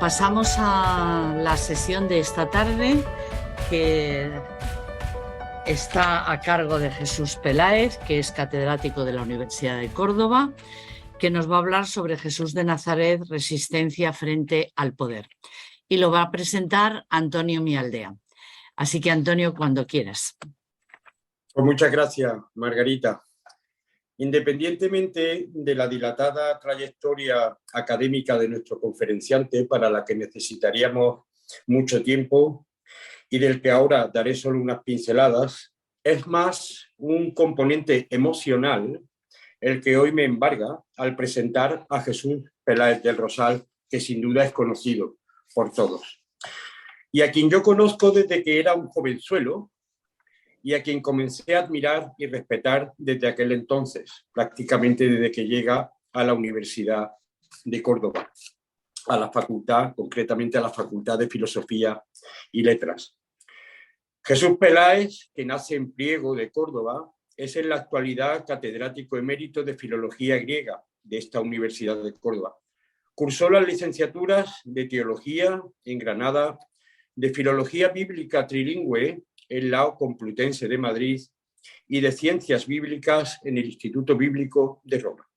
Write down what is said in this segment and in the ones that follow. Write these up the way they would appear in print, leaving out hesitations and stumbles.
pasamos a la sesión de esta tarde, que está a cargo de Jesús Peláez, que es catedrático de la Universidad de Córdoba, que nos va a hablar sobre Jesús de Nazaret, resistencia frente al poder. Y lo va a presentar Antonio Mialdea. Así que, Antonio, cuando quieras. Pues muchas gracias, Margarita. Independientemente de la dilatada trayectoria académica de nuestro conferenciante, para la que necesitaríamos mucho tiempo y del que ahora daré solo unas pinceladas, es más un componente emocional el que hoy me embarga al presentar a Jesús Peláez del Rosal, que sin duda es conocido por todos, y a quien yo conozco desde que era un jovenzuelo, y a quien comencé a admirar y respetar desde aquel entonces, prácticamente desde que llega a la Universidad de Córdoba, a la facultad, concretamente a la Facultad de Filosofía y Letras. Jesús Peláez, que nace en Priego de Córdoba, es en la actualidad catedrático emérito de Filología Griega de esta Universidad de Córdoba. Cursó las licenciaturas de Teología en Granada, de Filología Bíblica Trilingüe en la Complutense de Madrid y de Ciencias Bíblicas en el Instituto Bíblico de Roma.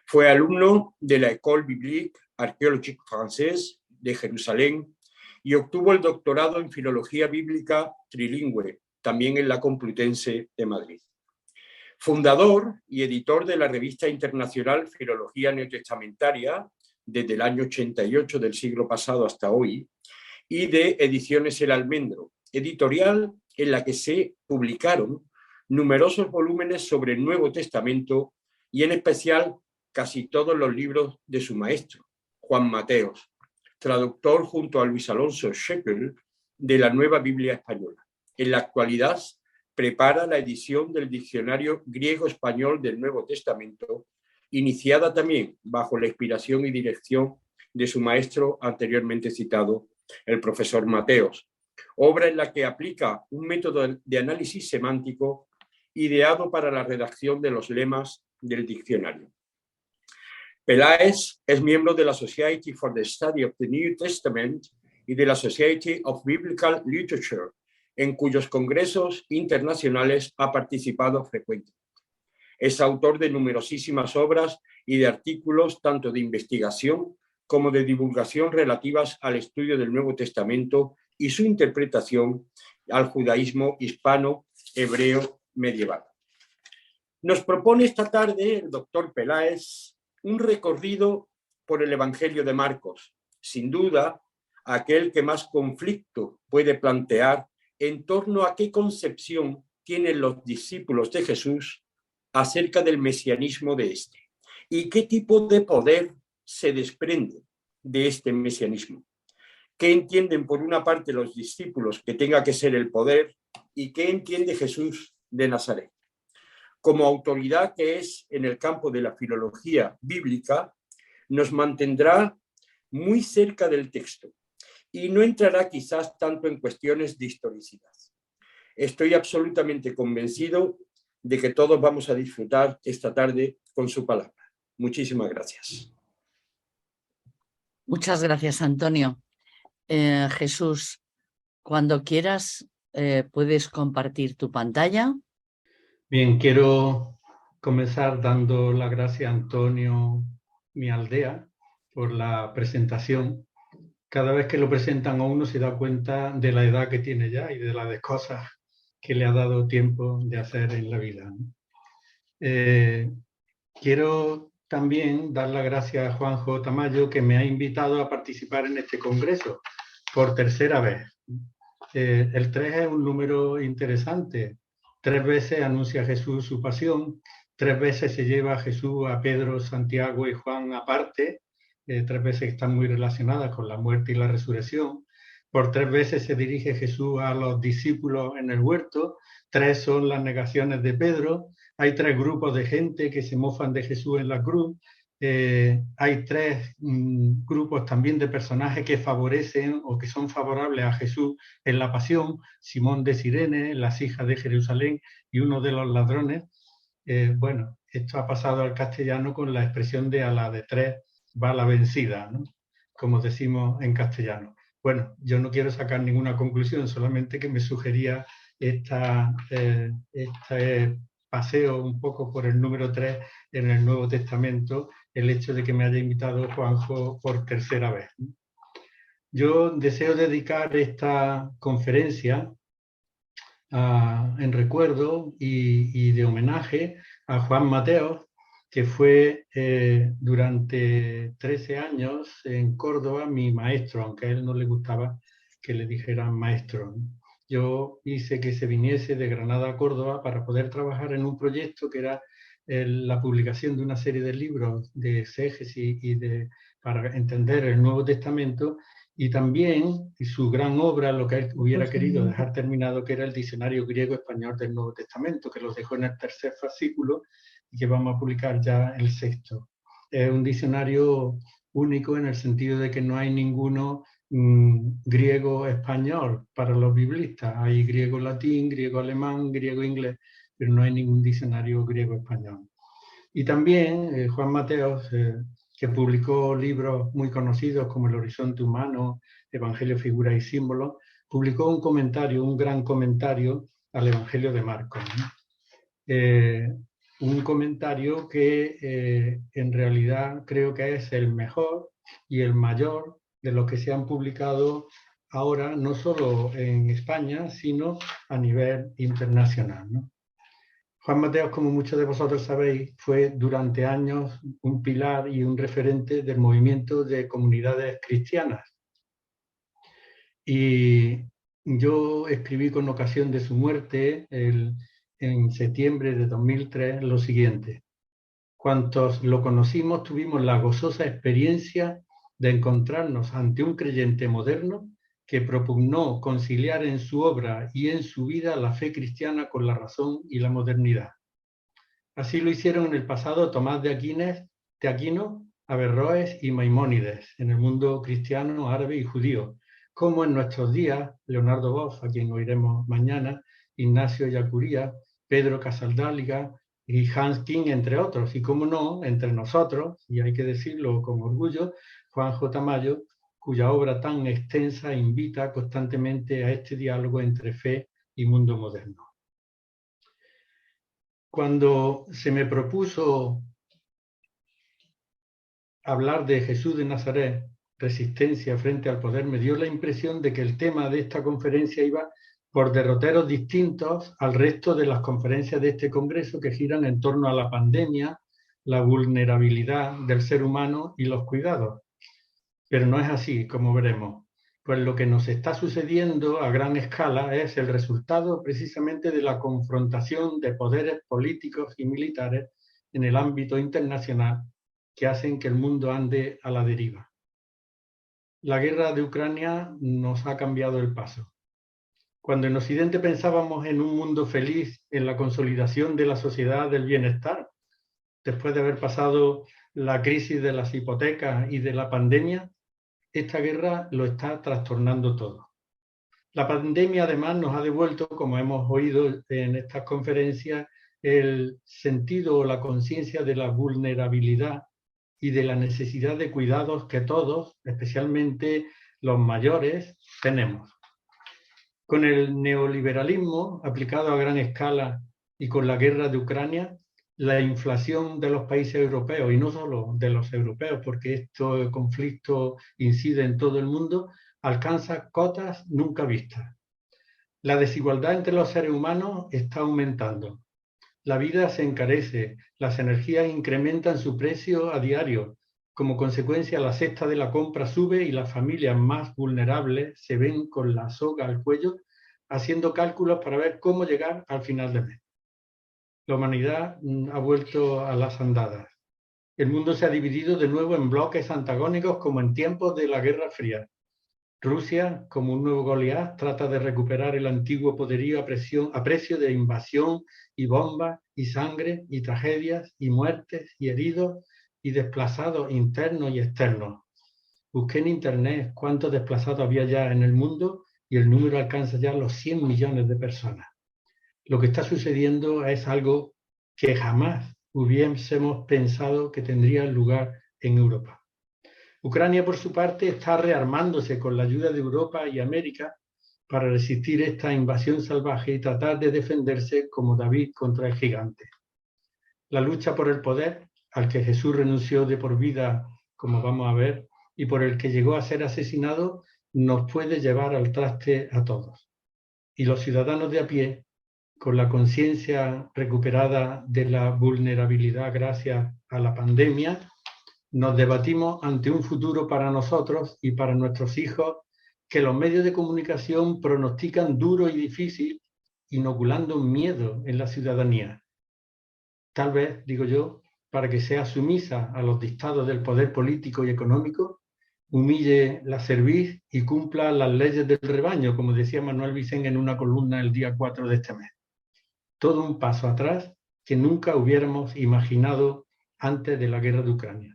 Fue alumno de la École Biblique Archéologique Française de Jerusalén y obtuvo el doctorado en Filología Bíblica Trilingüe, también en la Complutense de Madrid. Fundador y editor de la revista internacional Filología Neotestamentaria desde el año 88 del siglo pasado hasta hoy, y de Ediciones El Almendro, editorial en la que se publicaron numerosos volúmenes sobre el Nuevo Testamento y en especial casi todos los libros de su maestro, Juan Mateos, traductor junto a Luis Alonso Schepel de la Nueva Biblia Española. En la actualidad prepara la edición del Diccionario Griego-Español del Nuevo Testamento, iniciada también bajo la inspiración y dirección de su maestro anteriormente citado, el profesor Mateos, obra en la que aplica un método de análisis semántico ideado para la redacción de los lemas del diccionario. Peláez es miembro de la Society for the Study of the New Testament y de la Society of Biblical Literature, en cuyos congresos internacionales ha participado frecuentemente. Es autor de numerosísimas obras y de artículos tanto de investigación como de divulgación relativas al estudio del Nuevo Testamento y su interpretación al judaísmo hispano hebreo medieval. Nos propone esta tarde el doctor Peláez un recorrido por el Evangelio de Marcos, sin duda aquel que más conflicto puede plantear en torno a qué concepción tienen los discípulos de Jesús acerca del mesianismo de este y qué tipo de poder se desprende de este mesianismo. ¿Qué entienden por una parte los discípulos que tenga que ser el poder y qué entiende Jesús de Nazaret? Como autoridad que es en el campo de la filología bíblica, nos mantendrá muy cerca del texto y no entrará quizás tanto en cuestiones de historicidad. Estoy absolutamente convencido de que todos vamos a disfrutar esta tarde con su palabra. Muchísimas gracias. Muchas gracias, Antonio. Jesús, cuando quieras, puedes compartir tu pantalla. Bien, quiero comenzar dando las gracias a Antonio Mialdea por la presentación. Cada vez que lo presentan a uno se da cuenta de la edad que tiene ya y de las de cosas que le ha dado tiempo de hacer en la vida, ¿no? Quiero también dar las gracias a Juanjo Tamayo, que me ha invitado a participar en este congreso por tercera vez. El 3 es un número interesante. 3 veces anuncia Jesús su pasión, 3 veces se lleva a Jesús a Pedro, Santiago y Juan aparte, 3 veces están muy relacionadas con la muerte y la resurrección. Por 3 veces se dirige Jesús a los discípulos en el huerto, 3 son las negaciones de Pedro, hay 3 grupos de gente que se mofan de Jesús en la cruz, hay 3 grupos también de personajes que favorecen o que son favorables a Jesús en la pasión, Simón de Cirene, las hijas de Jerusalén y uno de los ladrones. Bueno, esto ha pasado al castellano con la expresión de a la de 3 va la vencida, ¿no? como decimos en castellano. Bueno, yo no quiero sacar ninguna conclusión, solamente que me sugería este paseo un poco por el número 3 en el Nuevo Testamento, el hecho de que me haya invitado Juanjo por tercera vez. Yo deseo dedicar esta conferencia en recuerdo y de homenaje a Juan Mateos, que fue durante 13 años en Córdoba mi maestro, aunque a él no le gustaba que le dijeran maestro. Yo hice que se viniese de Granada a Córdoba para poder trabajar en un proyecto que era la publicación de una serie de libros de exégesis para entender el Nuevo Testamento, y también su gran obra, lo que él hubiera querido dejar terminado, que era el Diccionario Griego-Español del Nuevo Testamento, que lo dejó en el tercer fascículo y que vamos a publicar ya el sexto. Es un diccionario único en el sentido de que no hay ninguno griego-español para los biblistas. Hay griego-latín, griego-alemán, griego-inglés, pero no hay ningún diccionario griego-español. Y también Juan Mateos, que publicó libros muy conocidos como El Horizonte Humano, Evangelio, Figuras y Símbolos, publicó un comentario, un gran comentario al Evangelio de Marcos, ¿no? Un comentario que en realidad creo que es el mejor y el mayor de los que se han publicado ahora, no solo en España, sino a nivel internacional, ¿no? Juan Mateos, como muchos de vosotros sabéis, fue durante años un pilar y un referente del movimiento de comunidades cristianas. Y yo escribí con ocasión de su muerte en septiembre de 2003 lo siguiente: cuantos lo conocimos tuvimos la gozosa experiencia de encontrarnos ante un creyente moderno que propugnó conciliar en su obra y en su vida la fe cristiana con la razón y la modernidad. Así lo hicieron en el pasado Tomás de Aquino, Averroes y Maimónides, en el mundo cristiano, árabe y judío, como en nuestros días Leonardo Boff, a quien oiremos mañana, Ignacio Ellacuría, Pedro Casaldáliga y Hans King, entre otros, y como no, entre nosotros, y hay que decirlo con orgullo, Juanjo Tamayo, cuya obra tan extensa invita constantemente a este diálogo entre fe y mundo moderno. Cuando se me propuso hablar de Jesús de Nazaret, resistencia frente al poder, me dio la impresión de que el tema de esta conferencia iba por derroteros distintos al resto de las conferencias de este congreso, que giran en torno a la pandemia, la vulnerabilidad del ser humano y los cuidados. Pero no es así, como veremos, pues lo que nos está sucediendo a gran escala es el resultado precisamente de la confrontación de poderes políticos y militares en el ámbito internacional que hacen que el mundo ande a la deriva. La guerra de Ucrania nos ha cambiado el paso. Cuando en Occidente pensábamos en un mundo feliz, en la consolidación de la sociedad del bienestar, después de haber pasado la crisis de las hipotecas y de la pandemia, esta guerra lo está trastornando todo. La pandemia además nos ha devuelto, como hemos oído en estas conferencias, el sentido o la conciencia de la vulnerabilidad y de la necesidad de cuidados que todos, especialmente los mayores, tenemos. Con el neoliberalismo aplicado a gran escala y con la guerra de Ucrania, la inflación de los países europeos, y no solo de los europeos, porque este conflicto incide en todo el mundo, alcanza cotas nunca vistas. La desigualdad entre los seres humanos está aumentando. La vida se encarece, las energías incrementan su precio a diario. Como consecuencia, la cesta de la compra sube y las familias más vulnerables se ven con la soga al cuello, haciendo cálculos para ver cómo llegar al final del mes. La humanidad ha vuelto a las andadas. El mundo se ha dividido de nuevo en bloques antagónicos como en tiempos de la Guerra Fría. Rusia, como un nuevo Goliat, trata de recuperar el antiguo poderío a precio de invasión y bombas y sangre y tragedias y muertes y heridos y desplazados internos y externos. Busqué en internet cuántos desplazados había ya en el mundo y el número alcanza ya los 100 millones de personas. Lo que está sucediendo es algo que jamás hubiésemos pensado que tendría lugar en Europa. Ucrania, por su parte, está rearmándose con la ayuda de Europa y América para resistir esta invasión salvaje y tratar de defenderse como David contra el gigante. La lucha por el poder, al que Jesús renunció de por vida, como vamos a ver, y por el que llegó a ser asesinado, nos puede llevar al traste a todos. Y los ciudadanos de a pie, con la conciencia recuperada de la vulnerabilidad gracias a la pandemia, nos debatimos ante un futuro para nosotros y para nuestros hijos que los medios de comunicación pronostican duro y difícil, inoculando miedo en la ciudadanía. Tal vez, digo yo, para que sea sumisa a los dictados del poder político y económico, humille la cerviz y cumpla las leyes del rebaño, como decía Manuel Vicente en una columna el día 4 de este mes. Todo un paso atrás que nunca hubiéramos imaginado antes de la guerra de Ucrania.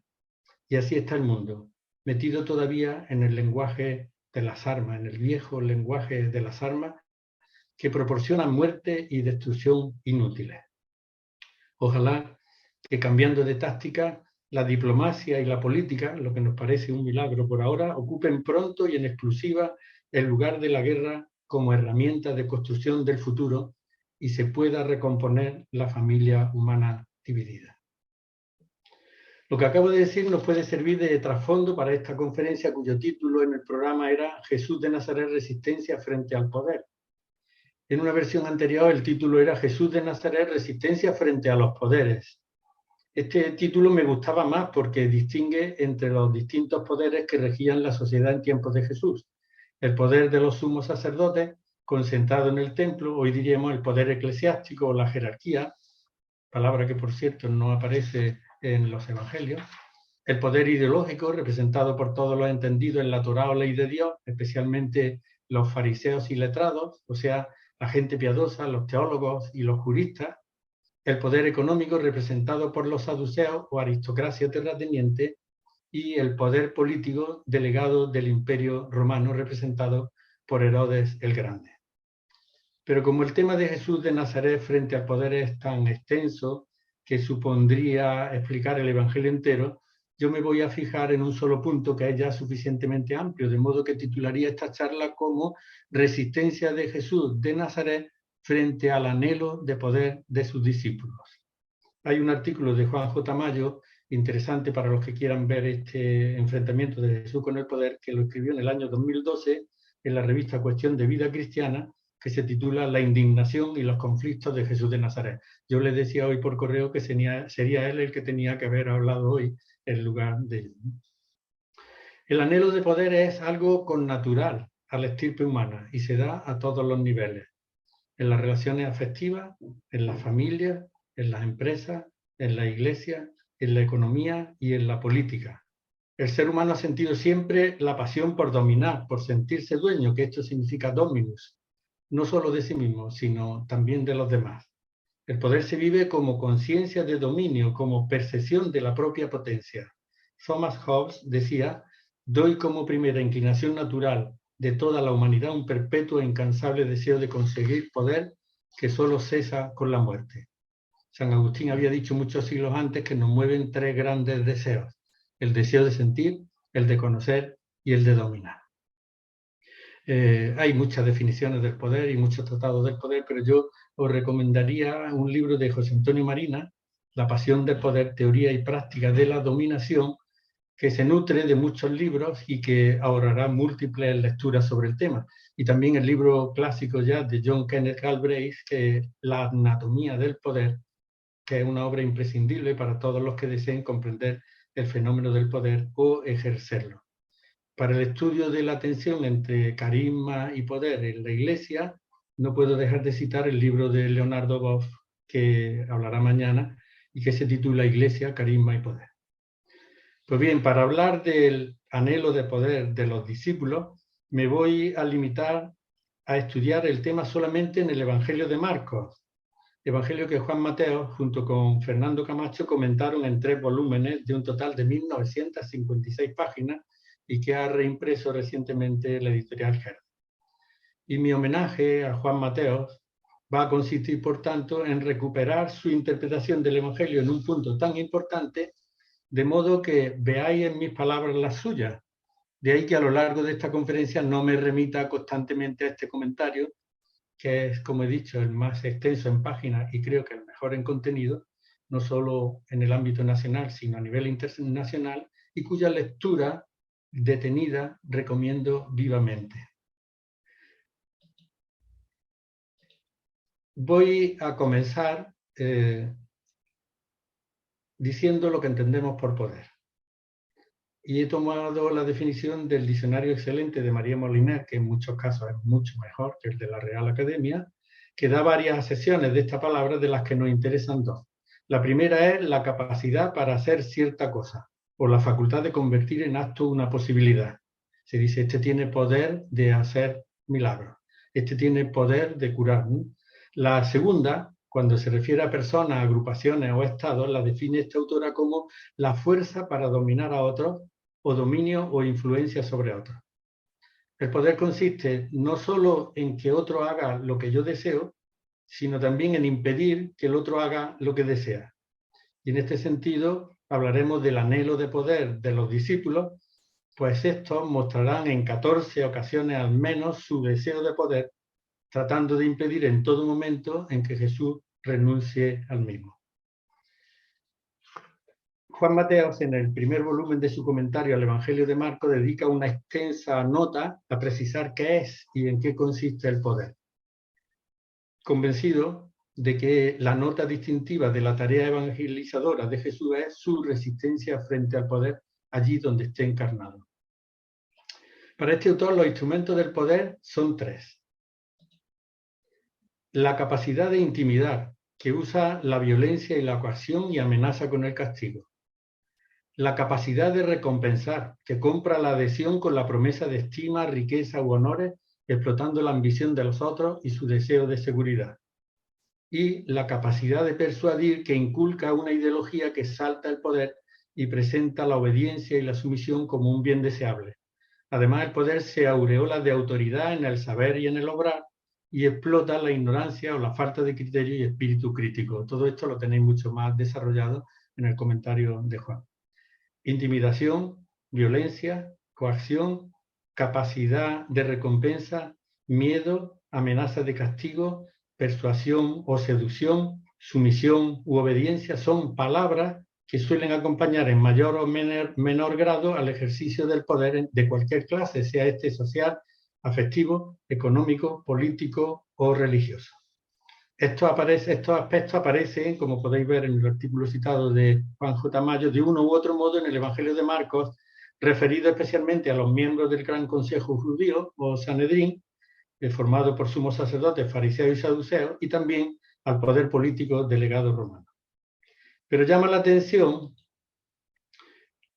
Y así está el mundo, metido todavía en el lenguaje de las armas, en el viejo lenguaje de las armas, que proporciona muerte y destrucción inútiles. Ojalá que cambiando de táctica, la diplomacia y la política, lo que nos parece un milagro por ahora, ocupen pronto y en exclusiva el lugar de la guerra como herramienta de construcción del futuro y se pueda recomponer la familia humana dividida. Lo que acabo de decir nos puede servir de trasfondo para esta conferencia cuyo título en el programa era Jesús de Nazaret, resistencia frente al poder. En una versión anterior el título era Jesús de Nazaret, resistencia frente a los poderes. Este título me gustaba más porque distingue entre los distintos poderes que regían la sociedad en tiempos de Jesús. El poder de los sumos sacerdotes, concentrado en el templo, hoy diríamos el poder eclesiástico o la jerarquía, palabra que por cierto no aparece en los evangelios. El poder ideológico, representado por todos los entendidos en la Torá o ley de Dios, especialmente los fariseos y letrados, o sea, la gente piadosa, los teólogos y los juristas. El poder económico, representado por los saduceos o aristocracia terrateniente, y el poder político delegado del Imperio Romano, representado por Herodes el Grande. Pero como el tema de Jesús de Nazaret frente al poder es tan extenso que supondría explicar el Evangelio entero, yo me voy a fijar en un solo punto que es ya suficientemente amplio, de modo que titularía esta charla como Resistencia de Jesús de Nazaret frente al anhelo de poder de sus discípulos. Hay un artículo de Juanjo Tamayo, interesante para los que quieran ver este enfrentamiento de Jesús con el poder, que lo escribió en el año 2012 en la revista Cuestión de Vida Cristiana, que se titula La indignación y los conflictos de Jesús de Nazaret. Yo les decía hoy por correo que sería él el que tenía que haber hablado hoy en lugar de él. El anhelo de poder es algo connatural a la estirpe humana y se da a todos los niveles. En las relaciones afectivas, en las familias, en las empresas, en la iglesia, en la economía y en la política. El ser humano ha sentido siempre la pasión por dominar, por sentirse dueño, que esto significa dominus, no solo de sí mismo, sino también de los demás. El poder se vive como conciencia de dominio, como percepción de la propia potencia. Thomas Hobbes decía, doy como primera inclinación natural de toda la humanidad un perpetuo e incansable deseo de conseguir poder que solo cesa con la muerte. San Agustín había dicho muchos siglos antes que nos mueven tres grandes deseos, el deseo de sentir, el de conocer y el de dominar. Hay muchas definiciones del poder y muchos tratados del poder, pero yo os recomendaría un libro de José Antonio Marina, La pasión del poder, teoría y práctica de la dominación, que se nutre de muchos libros y que ahorrará múltiples lecturas sobre el tema. Y también el libro clásico ya de John Kenneth Galbraith, que es La anatomía del poder, que es una obra imprescindible para todos los que deseen comprender el fenómeno del poder o ejercerlo. Para el estudio de la tensión entre carisma y poder en la Iglesia, no puedo dejar de citar el libro de Leonardo Boff, que hablará mañana, y que se titula Iglesia, carisma y poder. Pues bien, para hablar del anhelo de poder de los discípulos, me voy a limitar a estudiar el tema solamente en el Evangelio de Marcos, Evangelio que Juan Mateo, junto con Fernando Camacho, comentaron en 3 volúmenes de un total de 1956 páginas y que ha reimpreso recientemente la editorial Herder. Y mi homenaje a Juan Mateo va a consistir, por tanto, en recuperar su interpretación del Evangelio en un punto tan importante de modo que veáis en mis palabras las suyas. De ahí que a lo largo de esta conferencia no me remita constantemente a este comentario, que es, como he dicho, el más extenso en páginas y creo que el mejor en contenido, no solo en el ámbito nacional, sino a nivel internacional, y cuya lectura detenida recomiendo vivamente. Voy a comenzar diciendo lo que entendemos por poder. Y he tomado la definición del diccionario excelente de María Moliner, que en muchos casos es mucho mejor que el de la Real Academia, que da varias acepciones de esta palabra, de las que nos interesan dos. La primera es la capacidad para hacer cierta cosa, o la facultad de convertir en acto una posibilidad. Se dice, este tiene poder de hacer milagros, este tiene poder de curar, ¿no? La segunda, cuando se refiere a personas, agrupaciones o estados, la define esta autora como la fuerza para dominar a otros, o dominio o influencia sobre otros. El poder consiste no solo en que otro haga lo que yo deseo, sino también en impedir que el otro haga lo que desea. Y en este sentido hablaremos del anhelo de poder de los discípulos, pues estos mostrarán en 14 ocasiones al menos su deseo de poder, tratando de impedir en todo momento en que Jesús renuncie al mismo. Juan Mateos, en el primer volumen de su comentario al Evangelio de Marcos, dedica una extensa nota a precisar qué es y en qué consiste el poder. Convencido de que la nota distintiva de la tarea evangelizadora de Jesús es su resistencia frente al poder allí donde esté encarnado. Para este autor, los instrumentos del poder son tres. La capacidad de intimidar, que usa la violencia y la coacción y amenaza con el castigo. La capacidad de recompensar, que compra la adhesión con la promesa de estima, riqueza u honores, explotando la ambición de los otros y su deseo de seguridad. Y la capacidad de persuadir, que inculca una ideología que exalta el poder y presenta la obediencia y la sumisión como un bien deseable. Además, el poder se aureola de autoridad en el saber y en el obrar, y explota la ignorancia o la falta de criterio y espíritu crítico. Todo esto lo tenéis mucho más desarrollado en el comentario de Juan. Intimidación, violencia, coacción, capacidad de recompensa, miedo, amenaza de castigo, persuasión o seducción, sumisión u obediencia son palabras que suelen acompañar en mayor o menor grado al ejercicio del poder de cualquier clase, sea este social, afectivo, económico, político o religioso. Estos aspectos aparecen, como podéis ver en el artículo citado de Juan J. Mayo, de uno u otro modo en el Evangelio de Marcos, referido especialmente a los miembros del Gran Consejo Judío, o Sanedrín, formado por sumos sacerdotes, fariseos y saduceos, y también al poder político delegado romano. Pero llama la atención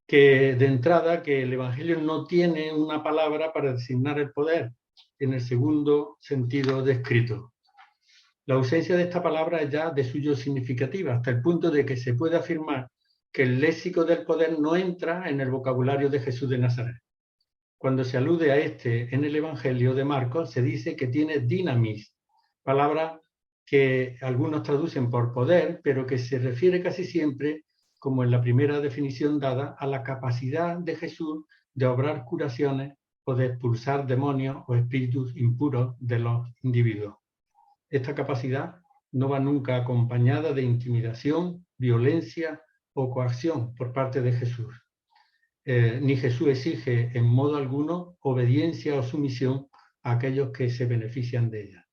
que, de entrada, que el Evangelio no tiene una palabra para designar el poder, en el segundo sentido descrito. La ausencia de esta palabra es ya de suyo significativa, hasta el punto de que se puede afirmar que el léxico del poder no entra en el vocabulario de Jesús de Nazaret. Cuando se alude a este en el Evangelio de Marcos, se dice que tiene dinamis, palabra que algunos traducen por poder, pero que se refiere casi siempre, como en la primera definición dada, a la capacidad de Jesús de obrar curaciones o de expulsar demonios o espíritus impuros de los individuos. Esta capacidad no va nunca acompañada de intimidación, violencia o coacción por parte de Jesús. Ni Jesús exige en modo alguno obediencia o sumisión a aquellos que se benefician de ella.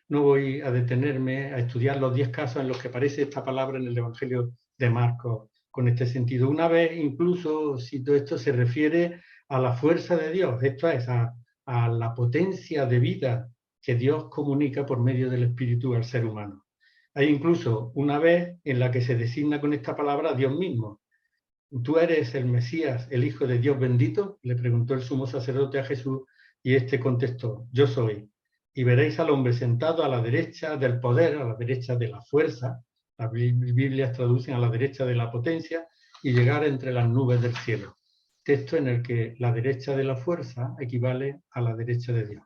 No voy a detenerme a estudiar los 10 casos en los que aparece esta palabra en el Evangelio de Marcos con este sentido. Una vez incluso, si todo esto se refiere a la fuerza de Dios, esto es, a la potencia de vida que Dios comunica por medio del Espíritu al ser humano. Hay incluso una vez en la que se designa con esta palabra a Dios mismo. ¿Tú eres el Mesías, el Hijo de Dios bendito?, le preguntó el sumo sacerdote a Jesús, y éste contestó, yo soy. Y veréis al hombre sentado a la derecha del poder, a la derecha de la fuerza, las Biblias traducen a la derecha de la potencia, y llegar entre las nubes del cielo. Texto en el que la derecha de la fuerza equivale a la derecha de Dios.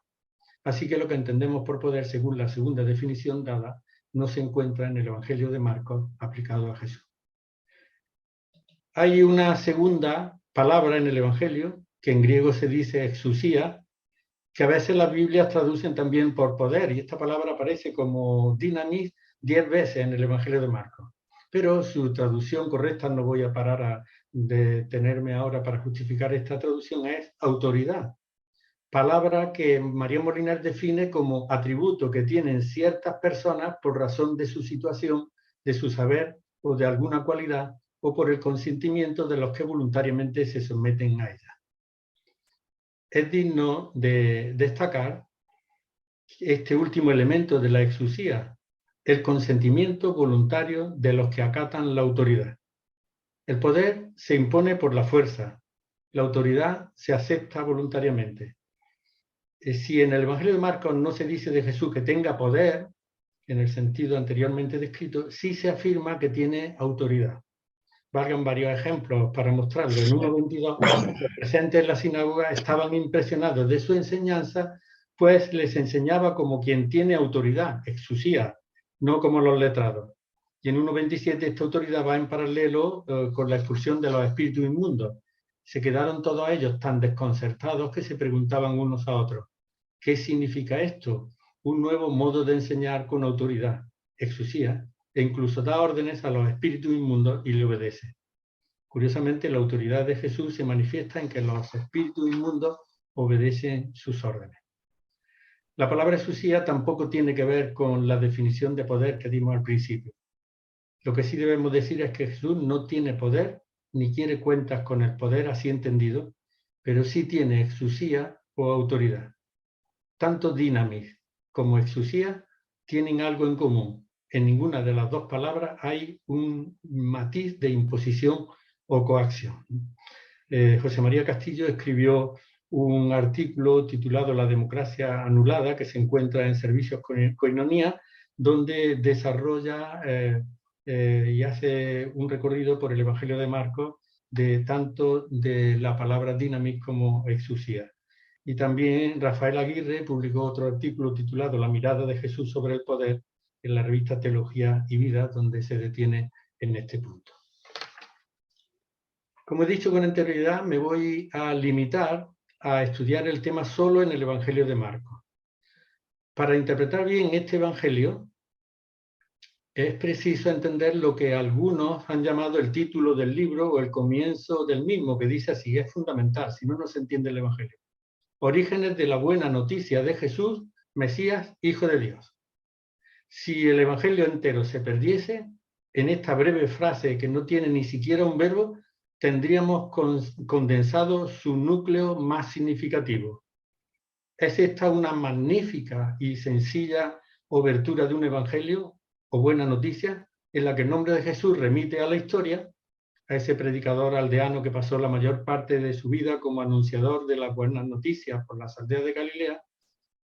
Así que lo que entendemos por poder, según la segunda definición dada, no se encuentra en el Evangelio de Marcos aplicado a Jesús. Hay una segunda palabra en el Evangelio, que en griego se dice exousia, que a veces las Biblias traducen también por poder, y esta palabra aparece como dinamis 10 veces en el Evangelio de Marcos. Pero su traducción correcta, no voy a parar a detenerme ahora para justificar esta traducción, es autoridad. Palabra que María Molinar define como atributo que tienen ciertas personas por razón de su situación, de su saber o de alguna cualidad, o por el consentimiento de los que voluntariamente se someten a ella. Es digno de destacar este último elemento de la exousia, el consentimiento voluntario de los que acatan la autoridad. El poder se impone por la fuerza, la autoridad se acepta voluntariamente. Si en el Evangelio de Marcos no se dice de Jesús que tenga poder, en el sentido anteriormente descrito, sí se afirma que tiene autoridad. Valgan varios ejemplos para mostrarlo. En 1.22, los presentes en la sinagoga estaban impresionados de su enseñanza, pues les enseñaba como quien tiene autoridad, exousia, no como los letrados. Y en 1.27 esta autoridad va en paralelo con la expulsión de los espíritus inmundos. Se quedaron todos ellos tan desconcertados que se preguntaban unos a otros, ¿qué significa esto? Un nuevo modo de enseñar con autoridad, exousia, e incluso da órdenes a los espíritus inmundos y le obedece. Curiosamente, la autoridad de Jesús se manifiesta en que los espíritus inmundos obedecen sus órdenes. La palabra exousia tampoco tiene que ver con la definición de poder que dimos al principio. Lo que sí debemos decir es que Jesús no tiene poder ni quiere cuentas con el poder así entendido, pero sí tiene exousia o autoridad. Tanto dinamis como exousia tienen algo en común. En ninguna de las dos palabras hay un matiz de imposición o coacción. José María Castillo escribió un artículo titulado La democracia anulada, que se encuentra en Servicios Koinonia, donde desarrolla y hace un recorrido por el Evangelio de Marcos de tanto de la palabra dinamis como exousia. Y también Rafael Aguirre publicó otro artículo titulado La mirada de Jesús sobre el poder en la revista Teología y Vida, donde se detiene en este punto. Como he dicho con anterioridad, me voy a limitar a estudiar el tema solo en el Evangelio de Marcos. Para interpretar bien este Evangelio, es preciso entender lo que algunos han llamado el título del libro o el comienzo del mismo, que dice así, es fundamental, si no, no se entiende el Evangelio. Orígenes de la buena noticia de Jesús, Mesías, Hijo de Dios. Si el Evangelio entero se perdiese, en esta breve frase que no tiene ni siquiera un verbo, tendríamos condensado su núcleo más significativo. ¿Es esta una magnífica y sencilla obertura de un Evangelio o buena noticia en la que el nombre de Jesús remite a la historia, a ese predicador aldeano que pasó la mayor parte de su vida como anunciador de las buenas noticias por las aldeas de Galilea,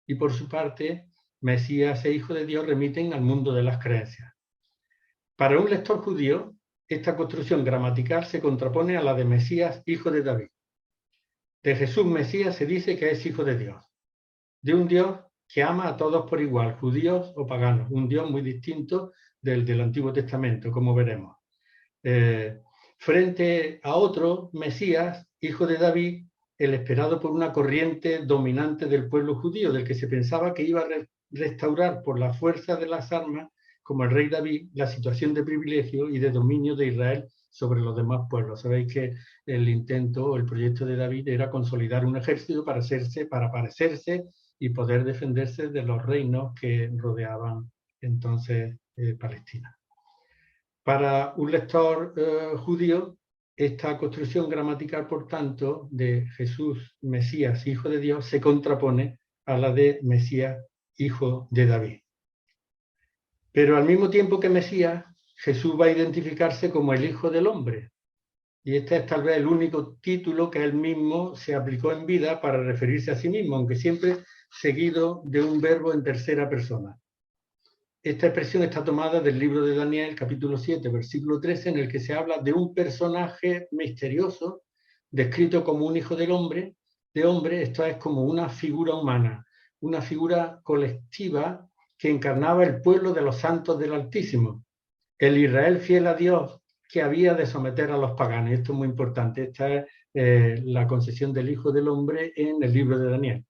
y por su parte, Mesías e Hijo de Dios remiten al mundo de las creencias? Para un lector judío, esta construcción gramatical se contrapone a la de Mesías, Hijo de David. De Jesús Mesías se dice que es Hijo de Dios, de un Dios que ama a todos por igual, judíos o paganos, un Dios muy distinto del Antiguo Testamento, como veremos. Frente a otro, Mesías, Hijo de David, el esperado por una corriente dominante del pueblo judío, del que se pensaba que iba a restaurar por la fuerza de las armas, como el rey David, la situación de privilegio y de dominio de Israel sobre los demás pueblos. Sabéis que el intento o el proyecto de David era consolidar un ejército para parecerse y poder defenderse de los reinos que rodeaban entonces Palestina. Para un lector judío, esta construcción gramatical, por tanto, de Jesús, Mesías, Hijo de Dios, se contrapone a la de Mesías, Hijo de David. Pero al mismo tiempo que Mesías, Jesús va a identificarse como el Hijo del Hombre. Y este es tal vez el único título que él mismo se aplicó en vida para referirse a sí mismo, aunque siempre seguido de un verbo en tercera persona. Esta expresión está tomada del libro de Daniel, capítulo 7, versículo 13, en el que se habla de un personaje misterioso, descrito como un hijo del hombre, esto es como una figura humana, una figura colectiva que encarnaba el pueblo de los santos del Altísimo, el Israel fiel a Dios, que había de someter a los paganos. Esto es muy importante. Esta es la concesión del Hijo del Hombre en el libro de Daniel.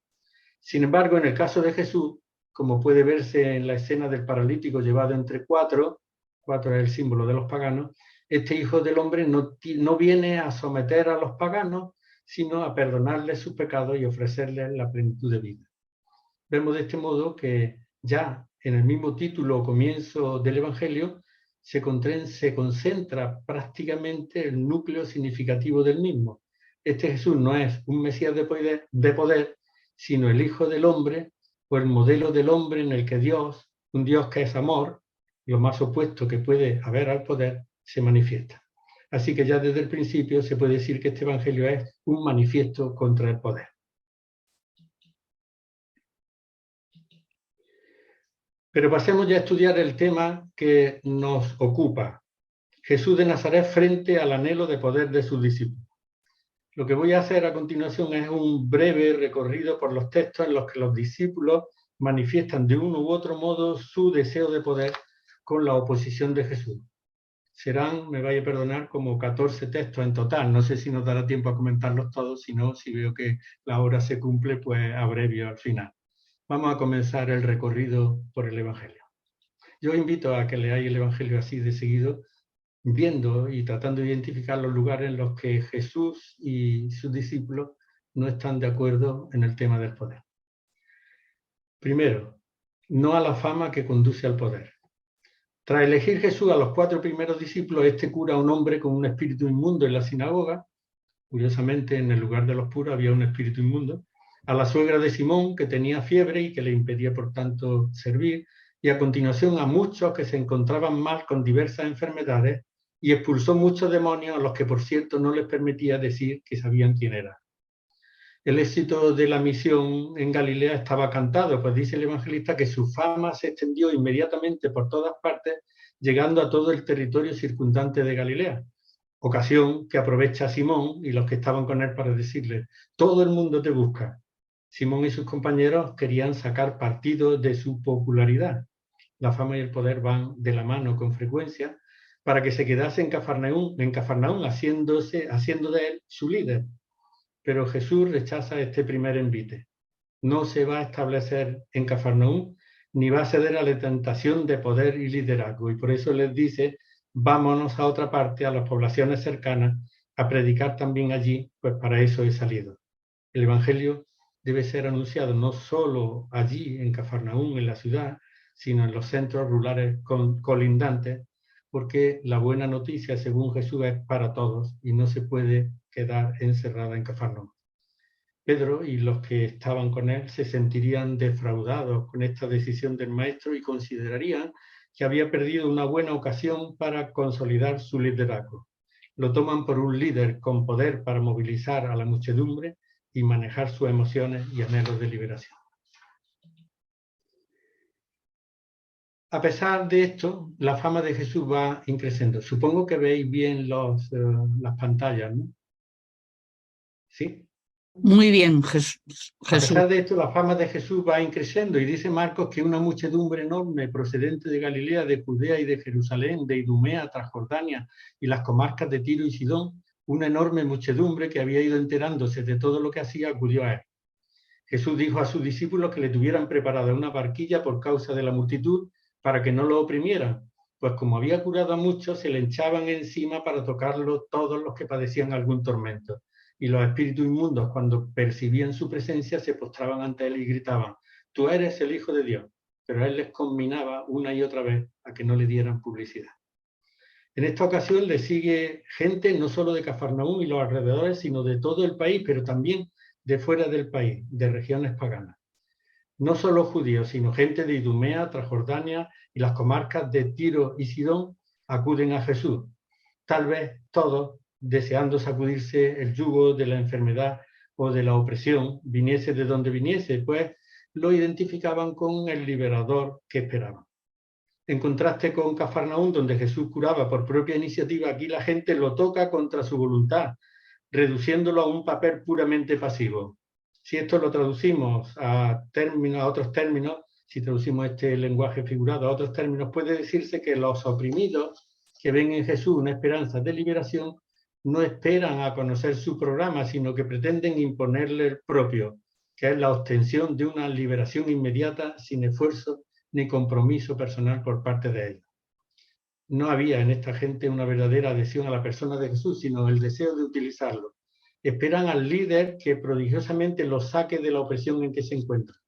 Sin embargo, en el caso de Jesús, como puede verse en la escena del paralítico llevado entre cuatro es el símbolo de los paganos, este Hijo del Hombre no viene a someter a los paganos, sino a perdonarles sus pecados y ofrecerles la plenitud de vida. Vemos de este modo que ya en el mismo título o comienzo del Evangelio se concentra prácticamente el núcleo significativo del mismo. Este Jesús no es un Mesías de poder, sino el Hijo del Hombre, o el modelo del hombre en el que Dios, un Dios que es amor, lo más opuesto que puede haber al poder, se manifiesta. Así que ya desde el principio se puede decir que este Evangelio es un manifiesto contra el poder. Pero pasemos ya a estudiar el tema que nos ocupa. Jesús de Nazaret frente al anhelo de poder de sus discípulos. Lo que voy a hacer a continuación es un breve recorrido por los textos en los que los discípulos manifiestan de uno u otro modo su deseo de poder con la oposición de Jesús. Serán, me vaya a perdonar, como 14 textos en total. No sé si nos dará tiempo a comentarlos todos, si no, si veo que la hora se cumple, pues abrevio al final. Vamos a comenzar el recorrido por el Evangelio. Yo invito a que leáis el Evangelio así de seguido, viendo y tratando de identificar los lugares en los que Jesús y sus discípulos no están de acuerdo en el tema del poder. Primero, no a la fama que conduce al poder. Tras elegir Jesús a los 4 primeros discípulos, este cura a un hombre con un espíritu inmundo en la sinagoga. Curiosamente, en el lugar de los puros había un espíritu inmundo. A la suegra de Simón, que tenía fiebre y que le impedía, por tanto, servir. Y a continuación a muchos que se encontraban mal con diversas enfermedades, y expulsó muchos demonios a los que, por cierto, no les permitía decir que sabían quién era. El éxito de la misión en Galilea estaba cantado, pues dice el evangelista que su fama se extendió inmediatamente por todas partes, llegando a todo el territorio circundante de Galilea. Ocasión que aprovecha Simón y los que estaban con él para decirle: todo el mundo te busca. Simón y sus compañeros querían sacar partido de su popularidad. La fama y el poder van de la mano con frecuencia, para que se quedase en Cafarnaúm haciendo de él su líder. Pero Jesús rechaza este primer envite. No se va a establecer en Cafarnaúm, ni va a ceder a la tentación de poder y liderazgo. Y por eso les dice: vámonos a otra parte, a las poblaciones cercanas, a predicar también allí, pues para eso he salido. El Evangelio debe ser anunciado no solo allí, en Cafarnaúm, en la ciudad, sino en los centros rurales colindantes, porque la buena noticia, según Jesús, es para todos y no se puede quedar encerrada en Cafarnaúm. Pedro y los que estaban con él se sentirían defraudados con esta decisión del maestro y considerarían que había perdido una buena ocasión para consolidar su liderazgo. Lo toman por un líder con poder para movilizar a la muchedumbre y manejar sus emociones y anhelos de liberación. A pesar de esto, la fama de Jesús va increciendo. Supongo que veis bien las pantallas, ¿no? ¿Sí? Muy bien, Jesús. A pesar de esto, la fama de Jesús va increciendo y dice Marcos que una muchedumbre enorme procedente de Galilea, de Judea y de Jerusalén, de Idumea, Transjordania y las comarcas de Tiro y Sidón, una enorme muchedumbre que había ido enterándose de todo lo que hacía, acudió a él. Jesús dijo a sus discípulos que le tuvieran preparada una barquilla por causa de la multitud para que no lo oprimieran, pues como había curado a muchos, se le echaban encima para tocarlo todos los que padecían algún tormento. Y los espíritus inmundos, cuando percibían su presencia, se postraban ante él y gritaban: tú eres el Hijo de Dios. Pero él les conminaba una y otra vez a que no le dieran publicidad. En esta ocasión le sigue gente no solo de Cafarnaúm y los alrededores, sino de todo el país, pero también de fuera del país, de regiones paganas. No solo judíos, sino gente de Idumea, Transjordania y las comarcas de Tiro y Sidón acuden a Jesús. Tal vez todos, deseando sacudirse el yugo de la enfermedad o de la opresión, viniese de donde viniese, pues lo identificaban con el liberador que esperaban. En contraste con Cafarnaúm, donde Jesús curaba por propia iniciativa, aquí la gente lo toca contra su voluntad, reduciéndolo a un papel puramente pasivo. Si esto lo traducimos a otros términos, si traducimos este lenguaje figurado a otros términos, puede decirse que los oprimidos que ven en Jesús una esperanza de liberación, no esperan a conocer su programa, sino que pretenden imponerle el propio, que es la obtención de una liberación inmediata sin esfuerzo ni compromiso personal por parte de ellos. No había en esta gente una verdadera adhesión a la persona de Jesús, sino el deseo de utilizarlo. Esperan al líder que prodigiosamente los saque de la opresión en que se encuentran.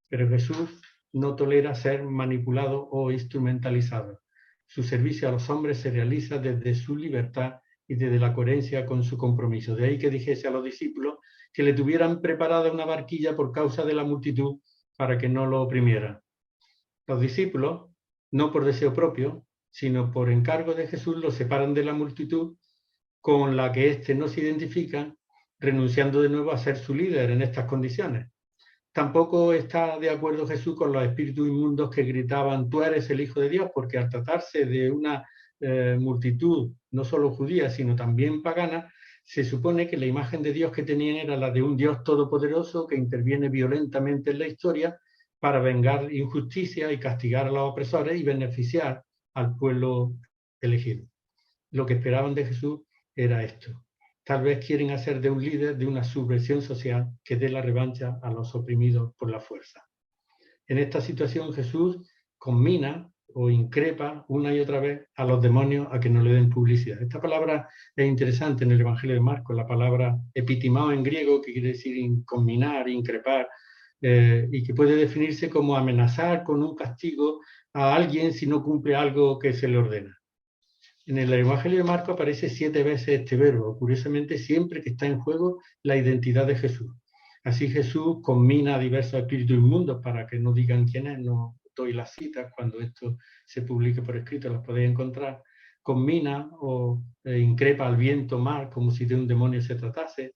Pero Jesús no tolera ser manipulado o instrumentalizado. Su servicio a los hombres se realiza desde su libertad y desde la coherencia con su compromiso. De ahí que dijese a los discípulos que le tuvieran preparada una barquilla por causa de la multitud para que no lo oprimiera. Los discípulos, no por deseo propio, sino por encargo de Jesús, lo separan de la multitud con la que éste no se identifica, renunciando de nuevo a ser su líder en estas condiciones. Tampoco está de acuerdo Jesús con los espíritus inmundos que gritaban: tú eres el Hijo de Dios, porque al tratarse de una multitud no solo judía, sino también pagana, se supone que la imagen de Dios que tenían era la de un Dios todopoderoso que interviene violentamente en la historia para vengar injusticia y castigar a los opresores y beneficiar al pueblo elegido. Lo que esperaban de Jesús era esto. Tal vez quieren hacer de un líder de una subversión social que dé la revancha a los oprimidos por la fuerza. En esta situación Jesús conmina o increpa una y otra vez a los demonios a que no le den publicidad. Esta palabra es interesante en el Evangelio de Marcos, la palabra epitimao en griego, que quiere decir conminar, increpar, y que puede definirse como amenazar con un castigo a alguien si no cumple algo que se le ordena. En el Evangelio de Marcos aparece 7 veces este verbo, curiosamente siempre que está en juego la identidad de Jesús. Así Jesús conmina a diversos espíritus inmundos para que no digan quién es, no doy las citas, cuando esto se publique por escrito las podéis encontrar. Conmina o increpa al viento mar como si de un demonio se tratase,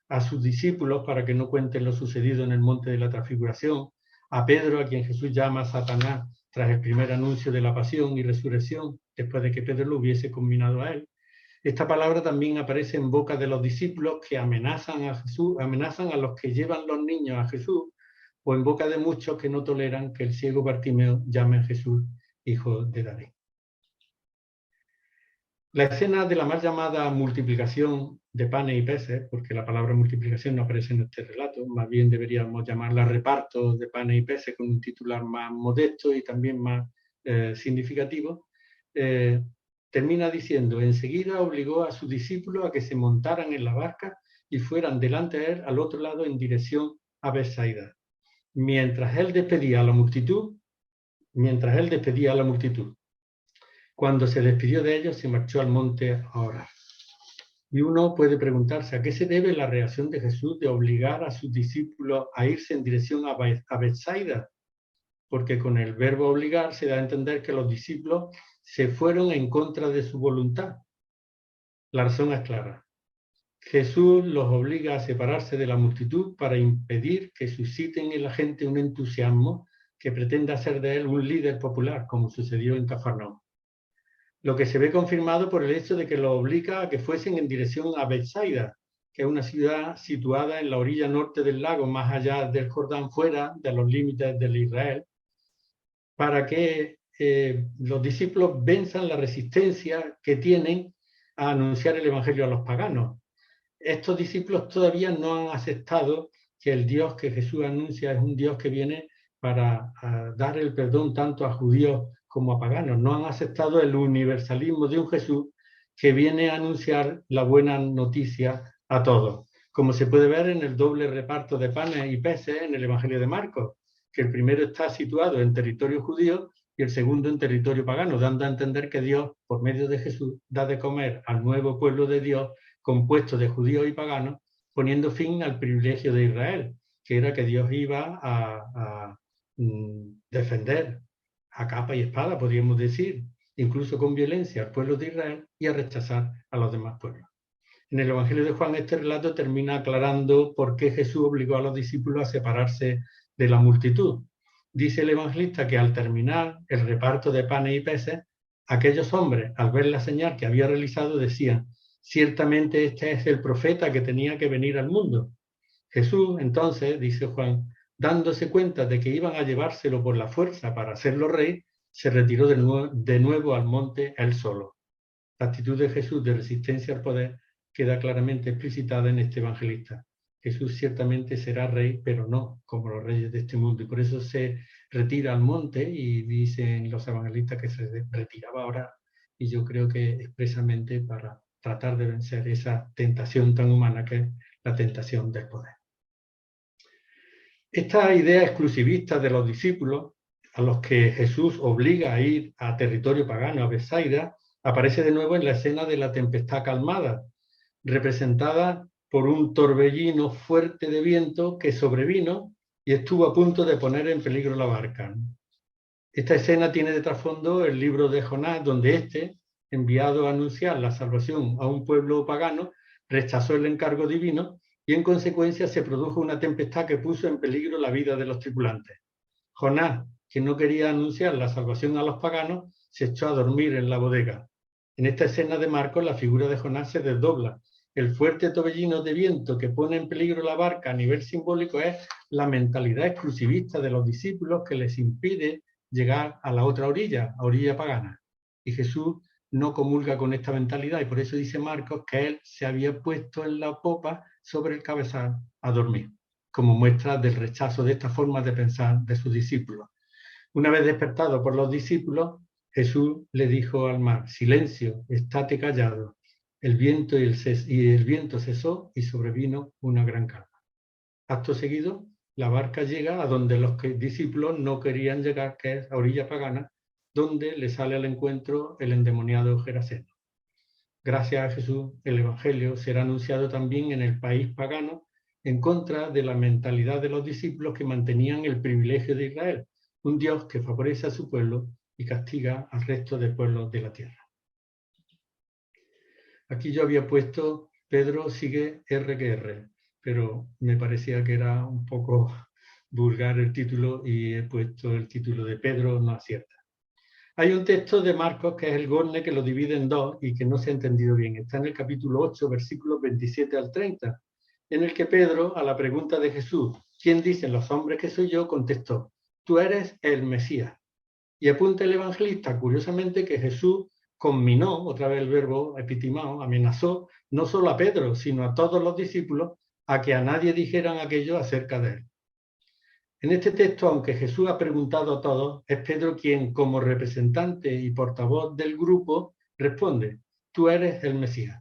a sus discípulos para que no cuenten lo sucedido en el monte de la transfiguración, a Pedro, a quien Jesús llama Satanás tras el primer anuncio de la pasión y resurrección, después de que Pedro lo hubiese conminado a él. Esta palabra también aparece en boca de los discípulos que amenazan a Jesús, amenazan a los que llevan los niños a Jesús, o en boca de muchos que no toleran que el ciego Bartimeo llame a Jesús hijo de David. La escena de la mal llamada multiplicación de panes y peces, porque la palabra multiplicación no aparece en este relato, más bien deberíamos llamarla reparto de panes y peces con un titular más modesto y también más significativo, termina diciendo: enseguida obligó a sus discípulos a que se montaran en la barca y fueran delante de él al otro lado en dirección a Betsaida. Mientras él despedía a la multitud, cuando se despidió de ellos, se marchó al monte a orar. Y uno puede preguntarse a qué se debe la reacción de Jesús de obligar a sus discípulos a irse en dirección a Betsaida, porque con el verbo obligar se da a entender que los discípulos se fueron en contra de su voluntad. La razón es clara. Jesús los obliga a separarse de la multitud para impedir que susciten en la gente un entusiasmo que pretenda hacer de él un líder popular, como sucedió en Cafarnaúm. Lo que se ve confirmado por el hecho de que los obliga a que fuesen en dirección a Betsaida, que es una ciudad situada en la orilla norte del lago, más allá del Jordán, fuera de los límites de Israel, para que los discípulos venzan la resistencia que tienen a anunciar el Evangelio a los paganos. Estos discípulos todavía no han aceptado que el Dios que Jesús anuncia es un Dios que viene para dar el perdón tanto a judíos como a paganos. No han aceptado el universalismo de un Jesús que viene a anunciar la buena noticia a todos, como se puede ver en el doble reparto de panes y peces en el Evangelio de Marcos, que el primero está situado en territorio judío y el segundo en territorio pagano, dando a entender que Dios, por medio de Jesús, da de comer al nuevo pueblo de Dios compuesto de judíos y paganos, poniendo fin al privilegio de Israel, que era que Dios iba a defender a capa y espada, podríamos decir, incluso con violencia al pueblo de Israel, y a rechazar a los demás pueblos. En el Evangelio de Juan este relato termina aclarando por qué Jesús obligó a los discípulos a separarse de la multitud. Dice el evangelista que al terminar el reparto de panes y peces, aquellos hombres, al ver la señal que había realizado, decían: ciertamente este es el profeta que tenía que venir al mundo. Jesús, entonces, dice Juan, dándose cuenta de que iban a llevárselo por la fuerza para hacerlo rey, se retiró de nuevo al monte él solo. La actitud de Jesús de resistencia al poder queda claramente explicitada en este evangelista. Jesús ciertamente será rey, pero no como los reyes de este mundo. Y por eso se retira al monte y dicen los evangelistas que se retiraba ahora. Y yo creo que expresamente para tratar de vencer esa tentación tan humana que es la tentación del poder. Esta idea exclusivista de los discípulos, a los que Jesús obliga a ir a territorio pagano, a Betsaida, aparece de nuevo en la escena de la tempestad calmada, representada por un torbellino fuerte de viento que sobrevino y estuvo a punto de poner en peligro la barca. Esta escena tiene de trasfondo el libro de Jonás, donde éste, enviado a anunciar la salvación a un pueblo pagano, rechazó el encargo divino y en consecuencia se produjo una tempestad que puso en peligro la vida de los tripulantes. Jonás, que no quería anunciar la salvación a los paganos, se echó a dormir en la bodega. En esta escena de Marcos la figura de Jonás se desdobla. El fuerte torbellino de viento que pone en peligro la barca a nivel simbólico es la mentalidad exclusivista de los discípulos que les impide llegar a la otra orilla, a orilla pagana. Y Jesús no comulga con esta mentalidad y por eso dice Marcos que él se había puesto en la popa sobre el cabezal a dormir, como muestra del rechazo de esta forma de pensar de sus discípulos. Una vez despertado por los discípulos, Jesús le dijo al mar: silencio, estate callado. El viento cesó y sobrevino una gran calma. Acto seguido, la barca llega a donde los discípulos no querían llegar, que es a orilla pagana, donde le sale al encuentro el endemoniado Geraseno. Gracias a Jesús, el Evangelio será anunciado también en el país pagano, en contra de la mentalidad de los discípulos que mantenían el privilegio de Israel, un Dios que favorece a su pueblo y castiga al resto de pueblos de la tierra. Aquí yo había puesto Pedro sigue R que R, pero me parecía que era un poco vulgar el título y he puesto el título de Pedro no acierta. Hay un texto de Marcos que es el Gorne que lo divide en dos y que no se ha entendido bien. Está en el capítulo 8, versículos 27 al 30, en el que Pedro, a la pregunta de Jesús, ¿quién dicen los hombres que soy yo?, contestó: tú eres el Mesías. Y apunta el evangelista, curiosamente, que Jesús conminó, otra vez el verbo epitimao, amenazó, no solo a Pedro, sino a todos los discípulos, a que a nadie dijeran aquello acerca de él. En este texto, aunque Jesús ha preguntado a todos, es Pedro quien, como representante y portavoz del grupo, responde: tú eres el Mesías.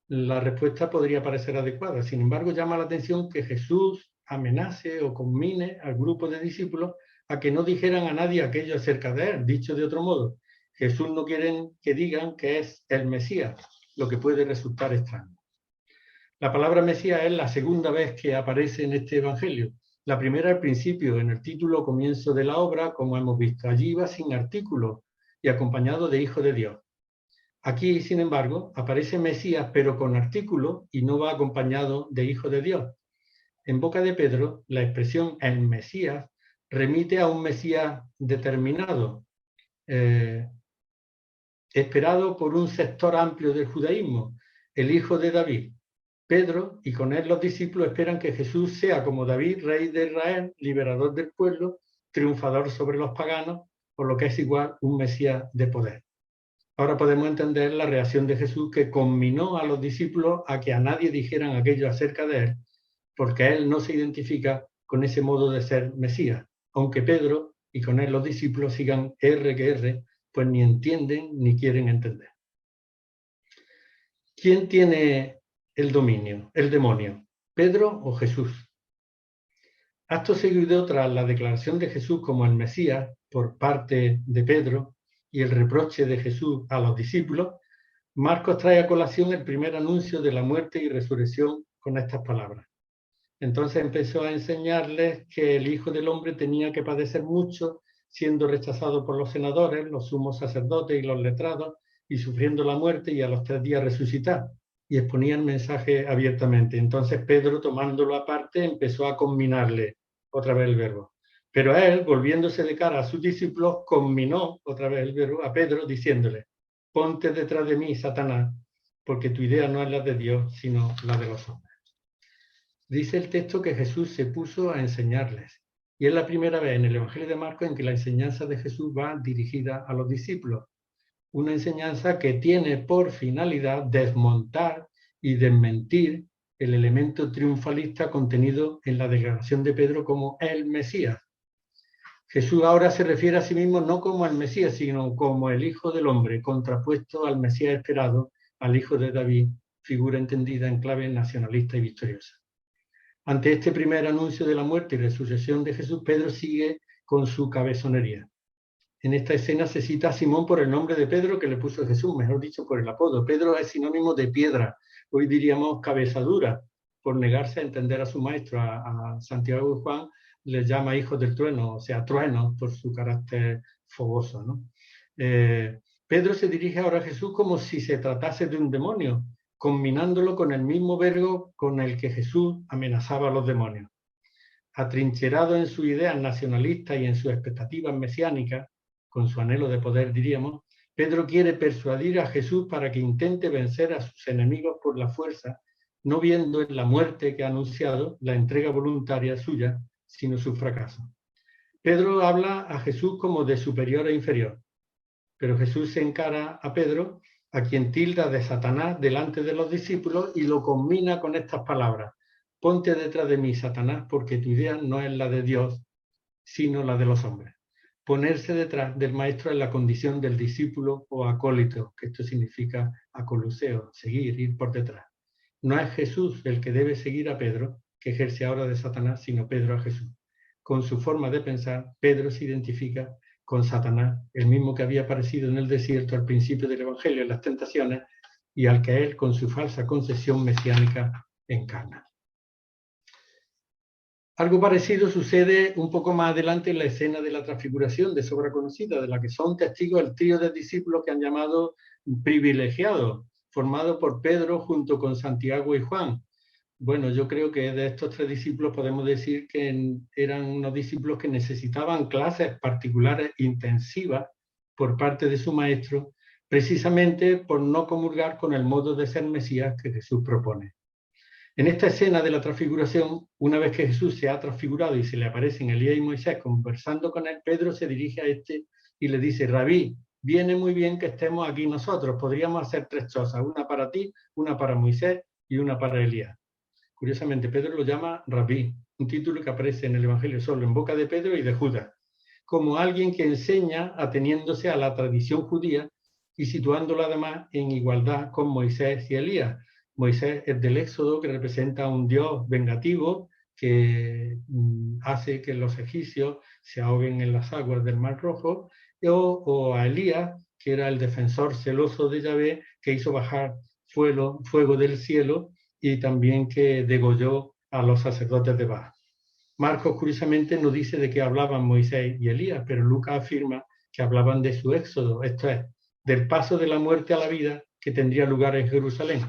La respuesta podría parecer adecuada, sin embargo, llama la atención que Jesús amenace o conmine al grupo de discípulos a que no dijeran a nadie aquello acerca de él. Dicho de otro modo, Jesús no quiere que digan que es el Mesías, lo que puede resultar extraño. La palabra Mesías es la segunda vez que aparece en este evangelio. La primera al principio, en el título comienzo de la obra, como hemos visto. Allí iba sin artículo y acompañado de Hijo de Dios. Aquí, sin embargo, aparece Mesías, pero con artículo y no va acompañado de Hijo de Dios. En boca de Pedro, la expresión el Mesías remite a un Mesías determinado, esperado por un sector amplio del judaísmo, el Hijo de David. Pedro y con él los discípulos esperan que Jesús sea como David, rey de Israel, liberador del pueblo, triunfador sobre los paganos, por lo que es igual un Mesías de poder. Ahora podemos entender la reacción de Jesús, que conminó a los discípulos a que a nadie dijeran aquello acerca de él, porque él no se identifica con ese modo de ser Mesías, aunque Pedro y con él los discípulos sigan R que R, pues ni entienden ni quieren entender. ¿Quién tiene el dominio, el demonio? ¿Pedro o Jesús? Acto seguido, tras la declaración de Jesús como el Mesías por parte de Pedro y el reproche de Jesús a los discípulos, Marcos trae a colación el primer anuncio de la muerte y resurrección con estas palabras. Entonces empezó a enseñarles que el Hijo del Hombre tenía que padecer mucho, siendo rechazado por los senadores, los sumos sacerdotes y los letrados, y sufriendo la muerte y a los 3 días resucitar. Y exponía el mensaje abiertamente. Entonces Pedro, tomándolo aparte, empezó a conminarle, otra vez el verbo. Pero a él, volviéndose de cara a sus discípulos, conminó, otra vez el verbo, a Pedro, diciéndole: ponte detrás de mí, Satanás, porque tu idea no es la de Dios, sino la de los hombres. Dice el texto que Jesús se puso a enseñarles. Y es la primera vez en el Evangelio de Marcos en que la enseñanza de Jesús va dirigida a los discípulos. una enseñanza que tiene por finalidad desmontar y desmentir el elemento triunfalista contenido en la declaración de Pedro como el Mesías. Jesús ahora se refiere a sí mismo no como el Mesías, sino como el Hijo del Hombre, contrapuesto al Mesías esperado, al Hijo de David, figura entendida en clave nacionalista y victoriosa. Ante este primer anuncio de la muerte y resurrección de Jesús, Pedro sigue con su cabezonería. En esta escena se cita a Simón por el nombre de Pedro que le puso Jesús, mejor dicho, por el apodo. Pedro es sinónimo de piedra, hoy diríamos cabeza dura, por negarse a entender a su maestro. A Santiago y Juan les llama hijos del trueno, o sea, truenos, por su carácter fogoso, ¿no? Pedro se dirige ahora a Jesús como si se tratase de un demonio, combinándolo con el mismo verbo con el que Jesús amenazaba a los demonios. Atrincherado en sus ideas nacionalistas y en sus expectativas mesiánicas, con su anhelo de poder, diríamos, Pedro quiere persuadir a Jesús para que intente vencer a sus enemigos por la fuerza, no viendo en la muerte que ha anunciado la entrega voluntaria suya, sino su fracaso. Pedro habla a Jesús como de superior e inferior, pero Jesús se encara a Pedro, a quien tilda de Satanás delante de los discípulos, y lo combina con estas palabras: ponte detrás de mí, Satanás, porque tu idea no es la de Dios, sino la de los hombres. Ponerse detrás del maestro es la condición del discípulo o acólito, que esto significa acoluseo, seguir, ir por detrás. No es Jesús el que debe seguir a Pedro, que ejerce ahora de Satanás, sino Pedro a Jesús. Con su forma de pensar, Pedro se identifica con Satanás, el mismo que había aparecido en el desierto al principio del Evangelio, en las tentaciones, y al que él, con su falsa concepción mesiánica, encarna. Algo parecido sucede un poco más adelante en la escena de la transfiguración, de sobra conocida, de la que son testigos el trío de discípulos que han llamado privilegiados, formado por Pedro junto con Santiago y Juan. Bueno, yo creo que de estos tres discípulos podemos decir que eran unos discípulos que necesitaban clases particulares intensivas por parte de su maestro, precisamente por no comulgar con el modo de ser Mesías que Jesús propone. En esta escena de la transfiguración, una vez que Jesús se ha transfigurado y se le aparecen Elías y Moisés conversando con él, Pedro se dirige a este y le dice: Rabí, viene muy bien que estemos aquí nosotros, podríamos hacer tres chozas, una para ti, una para Moisés y una para Elías. Curiosamente, Pedro lo llama Rabí, un título que aparece en el Evangelio solo en boca de Pedro y de Judas, como alguien que enseña ateniéndose a la tradición judía y situándola además en igualdad con Moisés y Elías. Moisés es del Éxodo, que representa a un Dios vengativo que hace que los egipcios se ahoguen en las aguas del Mar Rojo, o a Elías, que era el defensor celoso de Yahvé, que hizo bajar fuego del cielo y también que degolló a los sacerdotes de Baal. Marcos, curiosamente, no dice de qué hablaban Moisés y Elías, pero Lucas afirma que hablaban de su éxodo, esto es, del paso de la muerte a la vida que tendría lugar en Jerusalén.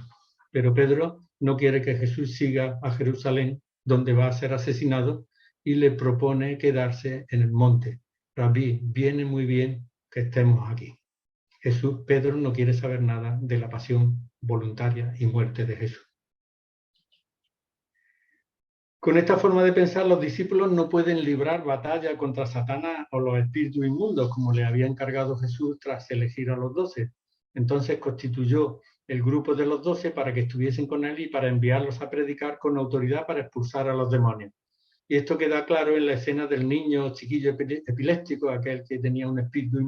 Pero Pedro no quiere que Jesús siga a Jerusalén, donde va a ser asesinado, y le propone quedarse en el monte. Rabí, viene muy bien que estemos aquí. Pedro no quiere saber nada de la pasión voluntaria y muerte de Jesús. Con esta forma de pensar, los discípulos no pueden librar batalla contra Satanás o los espíritus inmundos, como le había encargado Jesús tras elegir a los 12. Entonces constituyó el grupo de los 12 para que estuviesen con él y para enviarlos a predicar con autoridad para expulsar a los demonios. Y esto queda claro en la escena del niño chiquillo epiléptico, aquel que tenía un espíritu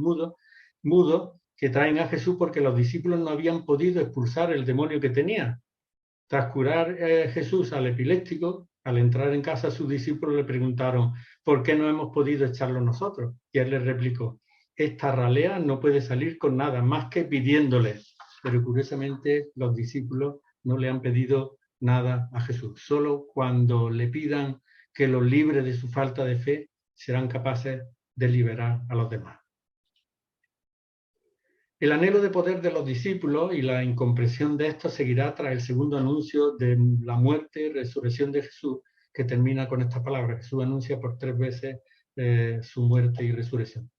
mudo, que traen a Jesús porque los discípulos no habían podido expulsar el demonio que tenía. Tras curar Jesús al epiléptico, al entrar en casa sus discípulos le preguntaron: ¿por qué no hemos podido echarlo nosotros? Y él les replicó: esta ralea no puede salir con nada más que pidiéndole. Pero curiosamente los discípulos no le han pedido nada a Jesús. Solo cuando le pidan que los libre de su falta de fe serán capaces de liberar a los demás. El anhelo de poder de los discípulos y la incomprensión de estos seguirá tras el segundo anuncio de la muerte y resurrección de Jesús, que termina con estas palabras. Jesús anuncia por 3 veces su muerte y resurrección.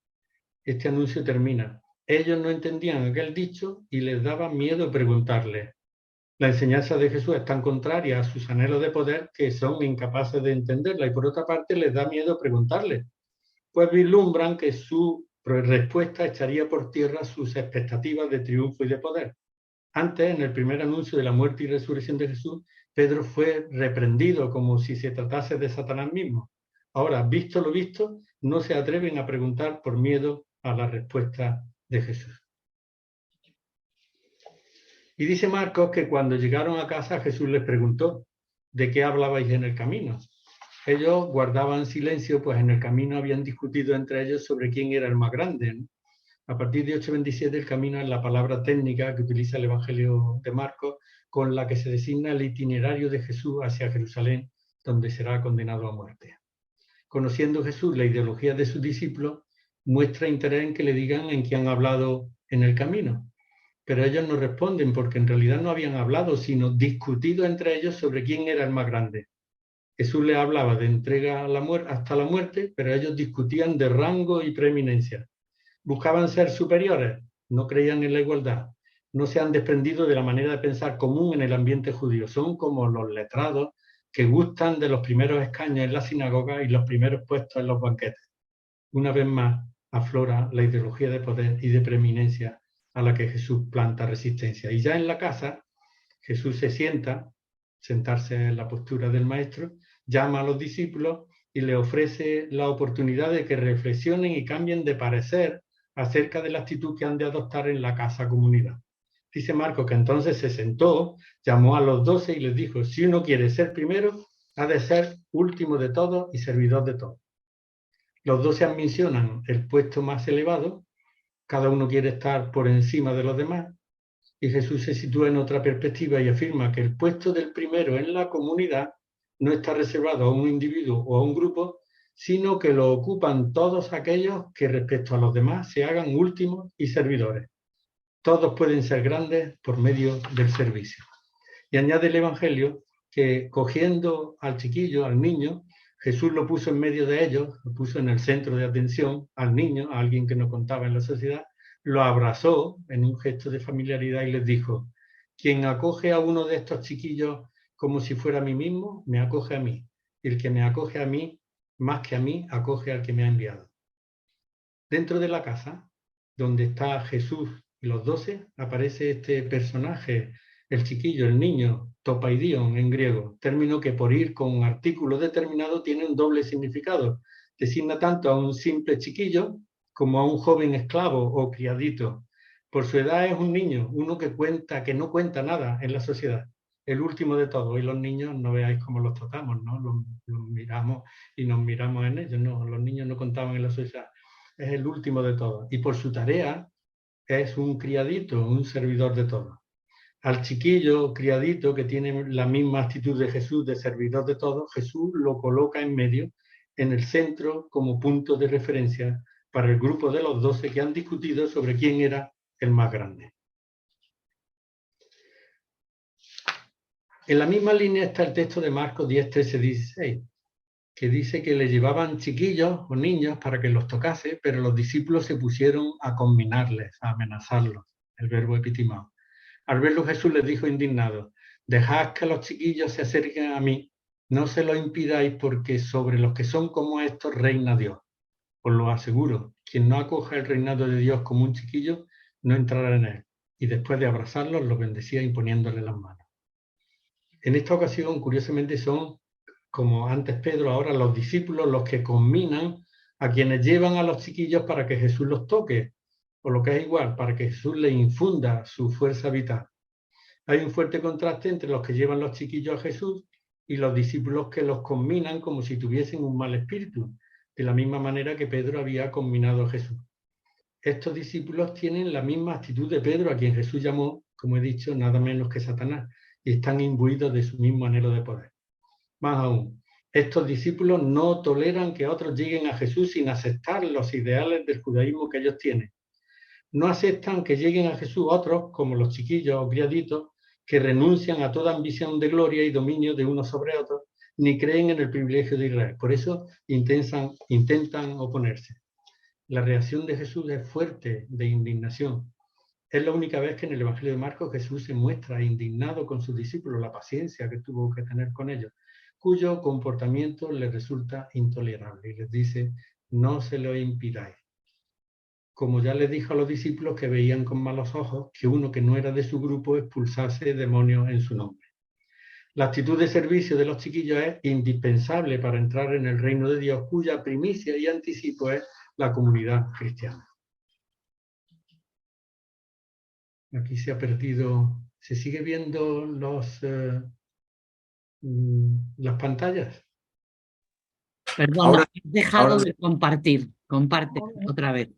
Este anuncio termina: ellos no entendían aquel dicho y les daba miedo preguntarle. La enseñanza de Jesús es tan contraria a sus anhelos de poder que son incapaces de entenderla, y por otra parte les da miedo preguntarle, pues vislumbran que su respuesta echaría por tierra sus expectativas de triunfo y de poder. Antes, en el primer anuncio de la muerte y resurrección de Jesús, Pedro fue reprendido como si se tratase de Satanás mismo. Ahora, visto lo visto, no se atreven a preguntar por miedo a la respuesta de Jesús. Y dice Marcos que cuando llegaron a casa, Jesús les preguntó: ¿de qué hablabais en el camino? Ellos guardaban silencio, pues en el camino habían discutido entre ellos sobre quién era el más grande, ¿no? A partir de 8:27 el camino es la palabra técnica que utiliza el Evangelio de Marcos, con la que se designa el itinerario de Jesús hacia Jerusalén, donde será condenado a muerte. Conociendo Jesús la ideología de sus discípulos, muestra interés en que le digan en qué han hablado en el camino. Pero ellos no responden porque en realidad no habían hablado, sino discutido entre ellos sobre quién era el más grande. Jesús les hablaba de entrega a hasta la muerte, pero ellos discutían de rango y preeminencia. Buscaban ser superiores, no creían en la igualdad, no se han desprendido de la manera de pensar común en el ambiente judío. Son como los letrados que gustan de los primeros escaños en la sinagoga y los primeros puestos en los banquetes. Una vez más aflora la ideología de poder y de preeminencia a la que Jesús planta resistencia. Y ya en la casa, Jesús se sienta, sentarse en la postura del maestro, llama a los discípulos y le ofrece la oportunidad de que reflexionen y cambien de parecer acerca de la actitud que han de adoptar en la casa comunidad. Dice Marcos que entonces se sentó, llamó a los 12 y les dijo: si uno quiere ser primero, ha de ser último de todos y servidor de todos. Los 12 mencionan el puesto más elevado, cada uno quiere estar por encima de los demás, y Jesús se sitúa en otra perspectiva y afirma que el puesto del primero en la comunidad no está reservado a un individuo o a un grupo, sino que lo ocupan todos aquellos que respecto a los demás se hagan últimos y servidores. Todos pueden ser grandes por medio del servicio. Y añade el Evangelio que cogiendo al chiquillo, al niño, Jesús lo puso en medio de ellos, lo puso en el centro de atención al niño, a alguien que no contaba en la sociedad, lo abrazó en un gesto de familiaridad y les dijo: quien acoge a uno de estos chiquillos como si fuera a mí mismo, me acoge a mí. Y el que me acoge a mí, más que a mí, acoge al que me ha enviado. Dentro de la casa, donde está Jesús y los 12, aparece este personaje, el chiquillo, el niño, topaidion en griego, término que por ir con un artículo determinado tiene un doble significado. Designa tanto a un simple chiquillo como a un joven esclavo o criadito. Por su edad es un niño, uno que no cuenta nada en la sociedad, el último de todos. Y los niños, no veáis cómo los tratamos, ¿no? Los miramos y nos miramos en ellos, no, los niños no contaban en la sociedad. Es el último de todos. Y por su tarea es un criadito, un servidor de todos. Al chiquillo criadito que tiene la misma actitud de Jesús, de servidor de todos, Jesús lo coloca en medio, en el centro, como punto de referencia para el grupo de los 12 que han discutido sobre quién era el más grande. En la misma línea está el texto de Marcos 10, 13, 16, que dice que le llevaban chiquillos o niños para que los tocase, pero los discípulos se pusieron a conminarles, a amenazarlos, el verbo epitimao. Al verlo Jesús les dijo indignado: dejad que los chiquillos se acerquen a mí, no se lo impidáis, porque sobre los que son como estos reina Dios. Os lo aseguro, quien no acoja el reinado de Dios como un chiquillo, no entrará en él. Y después de abrazarlos, los bendecía imponiéndole las manos. En esta ocasión, curiosamente, son, como antes Pedro, ahora los discípulos los que conminan a quienes llevan a los chiquillos para que Jesús los toque, o lo que es igual, para que Jesús les infunda su fuerza vital. Hay un fuerte contraste entre los que llevan los chiquillos a Jesús y los discípulos que los conminan como si tuviesen un mal espíritu, de la misma manera que Pedro había conminado a Jesús. Estos discípulos tienen la misma actitud de Pedro, a quien Jesús llamó, como he dicho, nada menos que Satanás, y están imbuidos de su mismo anhelo de poder. Más aún, estos discípulos no toleran que otros lleguen a Jesús sin aceptar los ideales del judaísmo que ellos tienen. No aceptan que lleguen a Jesús otros, como los chiquillos o criaditos, que renuncian a toda ambición de gloria y dominio de unos sobre otros, ni creen en el privilegio de Israel. Por eso intentan oponerse. La reacción de Jesús es fuerte, de indignación. Es la única vez que en el Evangelio de Marcos Jesús se muestra indignado con sus discípulos, la paciencia que tuvo que tener con ellos, cuyo comportamiento les resulta intolerable. Y les dice: no se lo impidáis. como ya les dijo a los discípulos que veían con malos ojos que uno que no era de su grupo expulsase demonios en su nombre. La actitud de servicio de los chiquillos es indispensable para entrar en el reino de Dios, cuya primicia y anticipo es la comunidad cristiana. Aquí se ha perdido, ¿se sigue viendo las pantallas? Perdón, Ahora- he dejado ahora- de compartir. Comparte otra vez.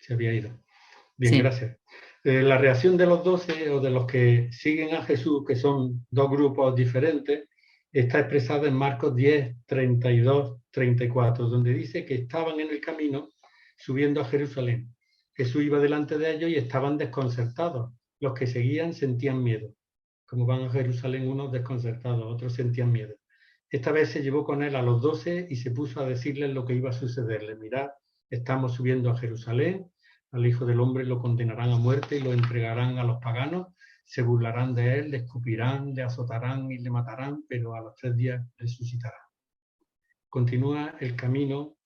Se había ido. Bien, Sí. gracias. La reacción de los 12 o de los que siguen a Jesús, que son dos grupos diferentes, está expresada en Marcos 10, 32, 34, donde dice que estaban en el camino subiendo a Jerusalén. Jesús iba delante de ellos y estaban desconcertados. Los que seguían sentían miedo. Como van a Jerusalén unos desconcertados, otros sentían miedo. Esta vez se llevó con él a los 12 y se puso a decirles lo que iba a sucederle. Mirad, estamos subiendo a Jerusalén, al Hijo del Hombre lo condenarán a muerte y lo entregarán a los paganos, se burlarán de él, le escupirán, le azotarán y le matarán, pero a los 3 días resucitará. Continúa el camino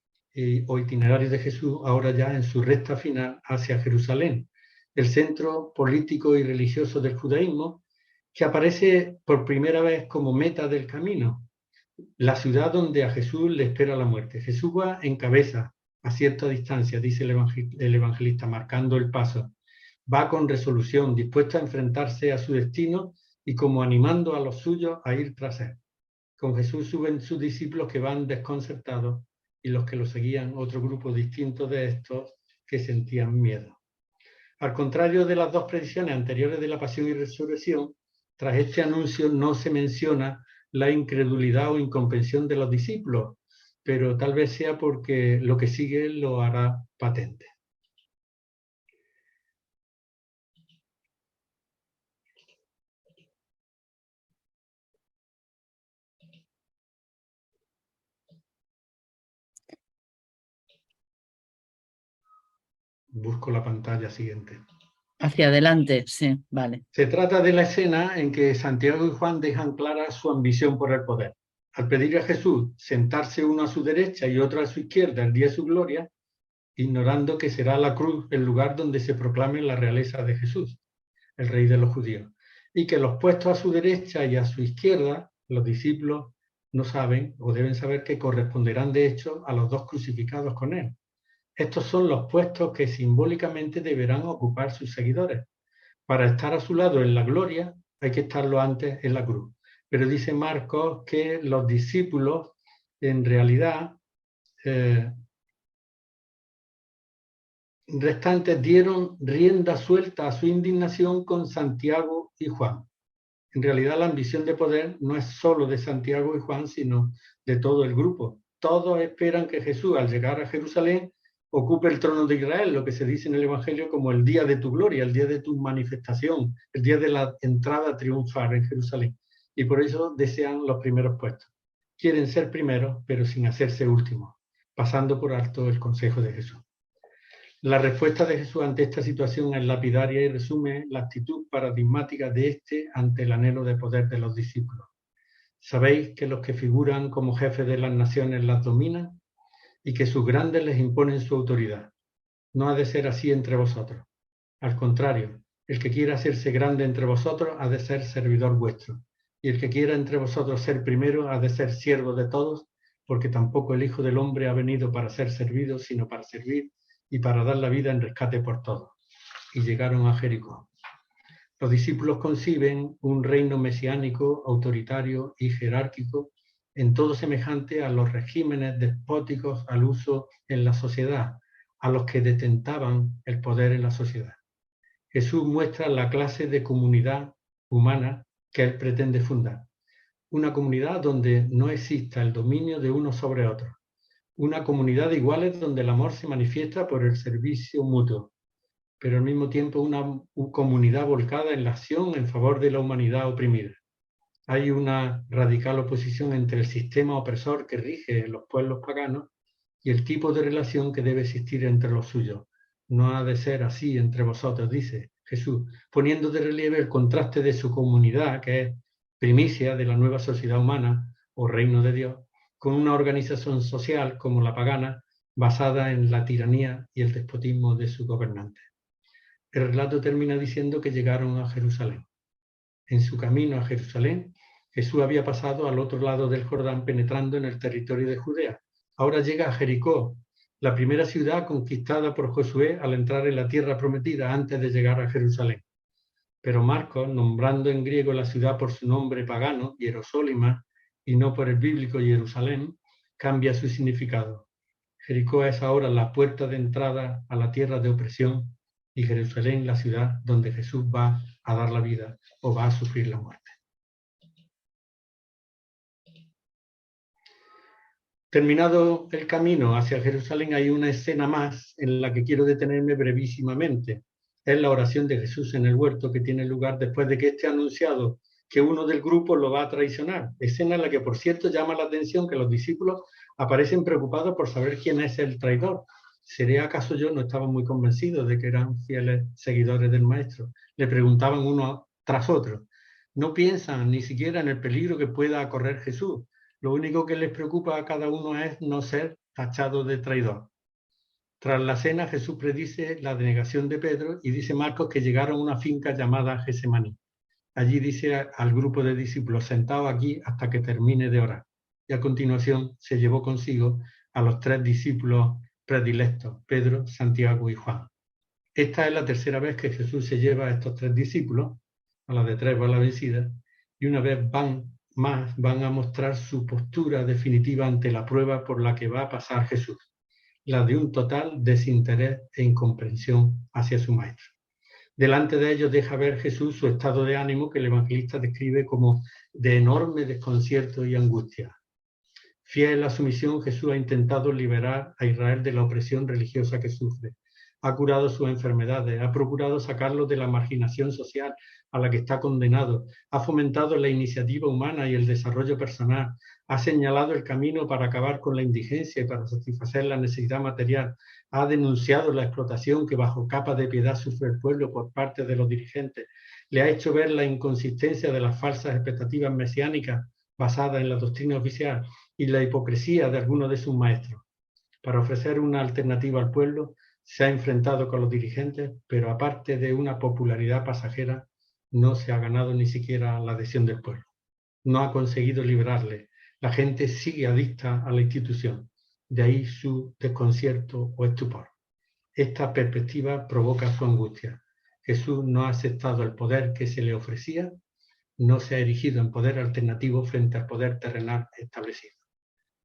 o itinerario de Jesús, ahora ya en su recta final hacia Jerusalén, el centro político y religioso del judaísmo, que aparece por primera vez como meta del camino, la ciudad donde a Jesús le espera la muerte. Jesús va en cabeza, a cierta distancia, dice el evangelista, marcando el paso. Va con resolución, dispuesto a enfrentarse a su destino y como animando a los suyos a ir tras él. Con Jesús suben sus discípulos que van desconcertados y los que lo seguían, otro grupo distinto de estos que sentían miedo. Al contrario de las dos predicciones anteriores de la pasión y resurrección, tras este anuncio no se menciona la incredulidad o incomprensión de los discípulos, pero tal vez sea porque lo que sigue lo hará patente. Busco la pantalla siguiente. Hacia adelante, sí, vale. Se trata de la escena en que Santiago y Juan dejan clara su ambición por el poder. Al pedir a Jesús sentarse uno a su derecha y otro a su izquierda el día de su gloria, ignorando que será la cruz el lugar donde se proclame la realeza de Jesús, el rey de los judíos, y que los puestos a su derecha y a su izquierda, los discípulos no saben o deben saber que corresponderán de hecho a los dos crucificados con él. Estos son los puestos que simbólicamente deberán ocupar sus seguidores. Para estar a su lado en la gloria hay que estarlo antes en la cruz. Pero dice Marcos que los discípulos en realidad restantes dieron rienda suelta a su indignación con Santiago y Juan. En realidad la ambición de poder no es solo de Santiago y Juan, sino de todo el grupo. Todos esperan que Jesús, al llegar a Jerusalén, ocupe el trono de Israel, lo que se dice en el Evangelio como el día de tu gloria, el día de tu manifestación, el día de la entrada triunfal en Jerusalén. Y por eso desean los primeros puestos. Quieren ser primeros, pero sin hacerse últimos, pasando por alto el consejo de Jesús. La respuesta de Jesús ante esta situación es lapidaria y resume la actitud paradigmática de este ante el anhelo de poder de los discípulos. ¿Sabéis que los que figuran como jefes de las naciones las dominan y que sus grandes les imponen su autoridad? No ha de ser así entre vosotros. Al contrario, el que quiera hacerse grande entre vosotros ha de ser servidor vuestro, y el que quiera entre vosotros ser primero ha de ser siervo de todos, porque tampoco el Hijo del Hombre ha venido para ser servido, sino para servir y para dar la vida en rescate por todos. Y llegaron a Jericó. Los discípulos conciben un reino mesiánico, autoritario y jerárquico, en todo semejante a los regímenes despóticos al uso en la sociedad, a los que detentaban el poder en la sociedad. Jesús muestra la clase de comunidad humana que él pretende fundar. Una comunidad donde no exista el dominio de unos sobre otros. Una comunidad de iguales donde el amor se manifiesta por el servicio mutuo, pero al mismo tiempo una comunidad volcada en la acción en favor de la humanidad oprimida. Hay una radical oposición entre el sistema opresor que rige los pueblos paganos y el tipo de relación que debe existir entre los suyos. No ha de ser así entre vosotros, dice Jesús, poniendo de relieve el contraste de su comunidad, que es primicia de la nueva sociedad humana o reino de Dios, con una organización social como la pagana, basada en la tiranía y el despotismo de sus gobernantes. El relato termina diciendo que llegaron a Jerusalén. En su camino a Jerusalén, Jesús había pasado al otro lado del Jordán, penetrando en el territorio de Judea. Ahora llega a Jericó, la primera ciudad conquistada por Josué al entrar en la tierra prometida antes de llegar a Jerusalén. Pero Marcos, nombrando en griego la ciudad por su nombre pagano, Hierosólima, y no por el bíblico Jerusalén, cambia su significado. Jericó es ahora la puerta de entrada a la tierra de opresión y Jerusalén la ciudad donde Jesús va a dar la vida o va a sufrir la muerte. Terminado el camino hacia Jerusalén, hay una escena más en la que quiero detenerme brevísimamente. Es la oración de Jesús en el huerto que tiene lugar después de que éste ha anunciado que uno del grupo lo va a traicionar. Escena en la que, por cierto, llama la atención que los discípulos aparecen preocupados por saber quién es el traidor. ¿Seré acaso yo? No estaban muy convencidos de que eran fieles seguidores del Maestro. Le preguntaban uno tras otro. No piensan ni siquiera en el peligro que pueda correr Jesús. Lo único que les preocupa a cada uno es no ser tachado de traidor. Tras la cena, Jesús predice la denegación de Pedro y dice Marcos que llegaron a una finca llamada Gesemaní. Allí dice al grupo de discípulos, sentados aquí hasta que termine de orar. Y a continuación se llevó consigo a los 3 discípulos predilectos, Pedro, Santiago y Juan. Esta es la tercera vez que Jesús se lleva a estos 3 discípulos, a la de 3 va la vencida, y una vez van a mostrar su postura definitiva ante la prueba por la que va a pasar Jesús, la de un total desinterés e incomprensión hacia su Maestro. Delante de ellos deja ver Jesús su estado de ánimo que el evangelista describe como de enorme desconcierto y angustia. Fiel a su misión, Jesús ha intentado liberar a Israel de la opresión religiosa que sufre. Ha curado sus enfermedades, ha procurado sacarlo de la marginación social a la que está condenado, ha fomentado la iniciativa humana y el desarrollo personal, ha señalado el camino para acabar con la indigencia y para satisfacer la necesidad material, ha denunciado la explotación que bajo capa de piedad sufre el pueblo por parte de los dirigentes, le ha hecho ver la inconsistencia de las falsas expectativas mesiánicas basadas en la doctrina oficial y la hipocresía de algunos de sus maestros. Para ofrecer una alternativa al pueblo, se ha enfrentado con los dirigentes, pero aparte de una popularidad pasajera, no se ha ganado ni siquiera la adhesión del pueblo. No ha conseguido librarle. La gente sigue adicta a la institución. De ahí su desconcierto o estupor. Esta perspectiva provoca su angustia. Jesús no ha aceptado el poder que se le ofrecía, no se ha erigido en poder alternativo frente al poder terrenal establecido.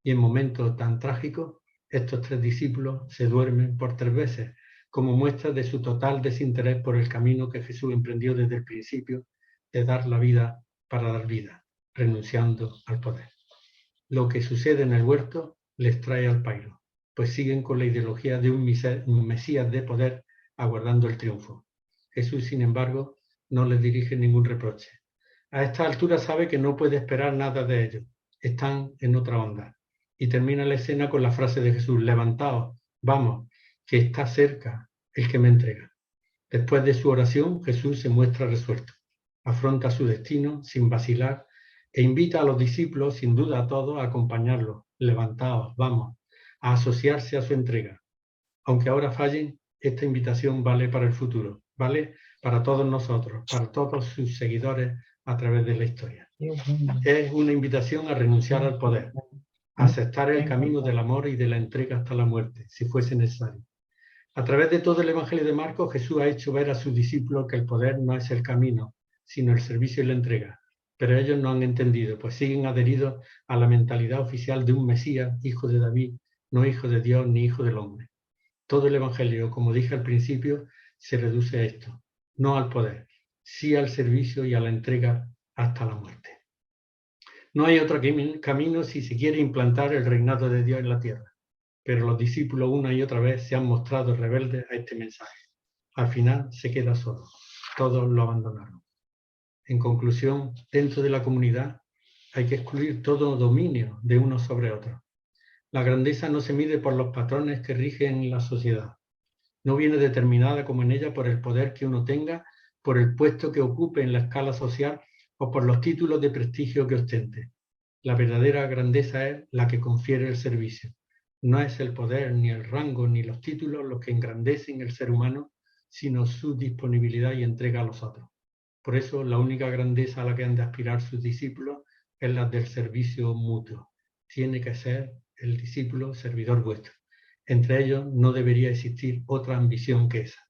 Y en momentos tan trágicos, estos 3 discípulos se duermen por 3 veces, como muestra de su total desinterés por el camino que Jesús emprendió desde el principio de dar la vida para dar vida, renunciando al poder. Lo que sucede en el huerto les trae al pairo, pues siguen con la ideología de un Mesías de poder aguardando el triunfo. Jesús, sin embargo, no les dirige ningún reproche. A esta altura sabe que no puede esperar nada de ellos. Están en otra onda. Y termina la escena con la frase de Jesús, levantaos, vamos, que está cerca el que me entrega. Después de su oración, Jesús se muestra resuelto, afronta su destino sin vacilar e invita a los discípulos, sin duda a todos, a acompañarlo. Levantaos, vamos, a asociarse a su entrega. Aunque ahora fallen, esta invitación vale para el futuro, vale para todos nosotros, para todos sus seguidores a través de la historia. Es una invitación a renunciar al poder, a aceptar el camino del amor y de la entrega hasta la muerte, si fuese necesario. A través de todo el Evangelio de Marcos, Jesús ha hecho ver a sus discípulos que el poder no es el camino, sino el servicio y la entrega. Pero ellos no han entendido, pues siguen adheridos a la mentalidad oficial de un Mesías, hijo de David, no hijo de Dios ni hijo del hombre. Todo el Evangelio, como dije al principio, se reduce a esto, no al poder, sí al servicio y a la entrega hasta la muerte. No hay otro camino si se quiere implantar el reinado de Dios en la tierra, pero los discípulos una y otra vez se han mostrado rebeldes a este mensaje. Al final se queda solo, todos lo abandonaron. En conclusión, dentro de la comunidad hay que excluir todo dominio de unos sobre otros. La grandeza no se mide por los patrones que rigen la sociedad. No viene determinada como en ella por el poder que uno tenga, por el puesto que ocupe en la escala social o por los títulos de prestigio que ostente. La verdadera grandeza es la que confiere el servicio, No es el poder, ni el rango, ni los títulos los que engrandecen el ser humano, sino su disponibilidad y entrega a los otros. Por eso, la única grandeza a la que han de aspirar sus discípulos es la del servicio mutuo. Tiene que ser el discípulo servidor vuestro. Entre ellos no debería existir otra ambición que esa.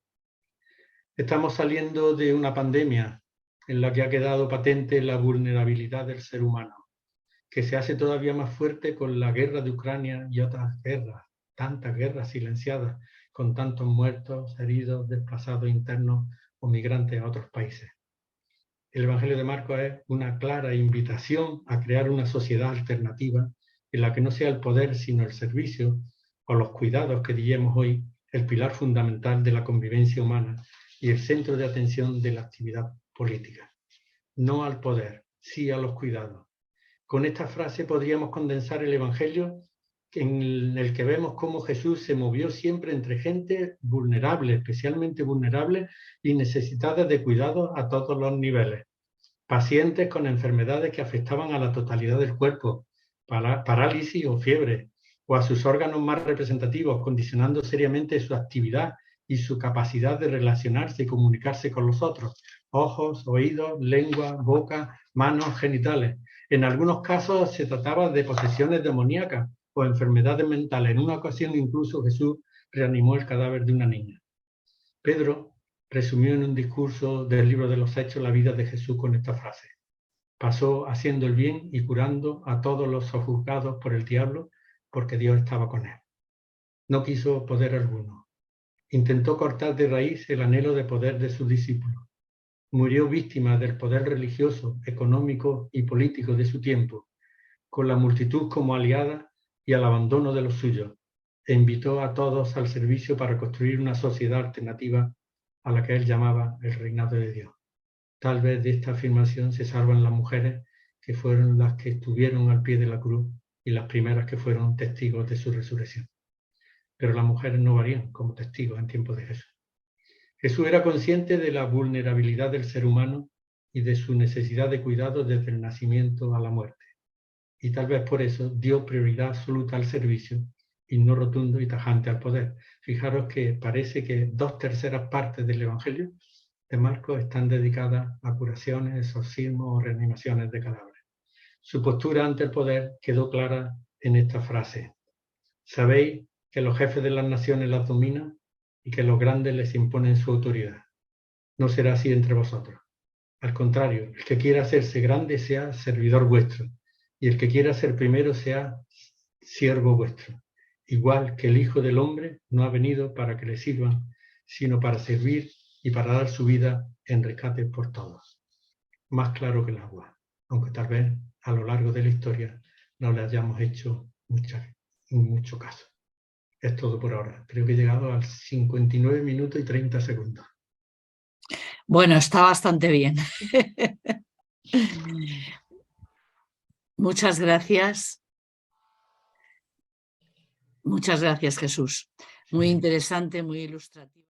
Estamos saliendo de una pandemia en la que ha quedado patente la vulnerabilidad del ser humano, que se hace todavía más fuerte con la guerra de Ucrania y otras guerras, tantas guerras silenciadas, con tantos muertos, heridos, desplazados internos o migrantes a otros países. El Evangelio de Marcos es una clara invitación a crear una sociedad alternativa en la que no sea el poder sino el servicio o los cuidados que diríamos hoy el pilar fundamental de la convivencia humana y el centro de atención de la actividad política. No al poder, sí a los cuidados. Con esta frase podríamos condensar el Evangelio en el que vemos cómo Jesús se movió siempre entre gente vulnerable, especialmente vulnerable y necesitada de cuidados a todos los niveles. Pacientes con enfermedades que afectaban a la totalidad del cuerpo, parálisis o fiebre, o a sus órganos más representativos, condicionando seriamente su actividad y su capacidad de relacionarse y comunicarse con los otros. Ojos, oídos, lengua, boca, manos, genitales. En algunos casos se trataba de posesiones demoníacas o enfermedades mentales. En una ocasión incluso Jesús reanimó el cadáver de una niña. Pedro resumió en un discurso del libro de los Hechos la vida de Jesús con esta frase. Pasó haciendo el bien y curando a todos los sojuzgados por el diablo, porque Dios estaba con él. No quiso poder alguno. Intentó cortar de raíz el anhelo de poder de sus discípulos. Murió víctima del poder religioso, económico y político de su tiempo, con la multitud como aliada y al abandono de los suyos, e invitó a todos al servicio para construir una sociedad alternativa a la que él llamaba el reinado de Dios. Tal vez de esta afirmación se salvan las mujeres que fueron las que estuvieron al pie de la cruz y las primeras que fueron testigos de su resurrección. Pero las mujeres no varían como testigos en tiempos de Jesús. Jesús era consciente de la vulnerabilidad del ser humano y de su necesidad de cuidado desde el nacimiento a la muerte. Y tal vez por eso dio prioridad absoluta al servicio y no rotundo y tajante al poder. Fijaros que parece que 2/3 partes del Evangelio de Marcos están dedicadas a curaciones, exorcismos o reanimaciones de cadáveres. Su postura ante el poder quedó clara en esta frase. Sabéis que los jefes de las naciones las dominan y que los grandes les imponen su autoridad. No será así entre vosotros. Al contrario, el que quiera hacerse grande sea servidor vuestro, y el que quiera ser primero sea siervo vuestro. Igual que el Hijo del Hombre no ha venido para que le sirvan, sino para servir y para dar su vida en rescate por todos. Más claro que el agua, aunque tal vez a lo largo de la historia no le hayamos hecho mucho caso. Es todo por ahora. Creo que he llegado a 59 minutos y 30 segundos. Bueno, está bastante bien. Muchas gracias. Muchas gracias, Jesús. Muy interesante, muy ilustrativo.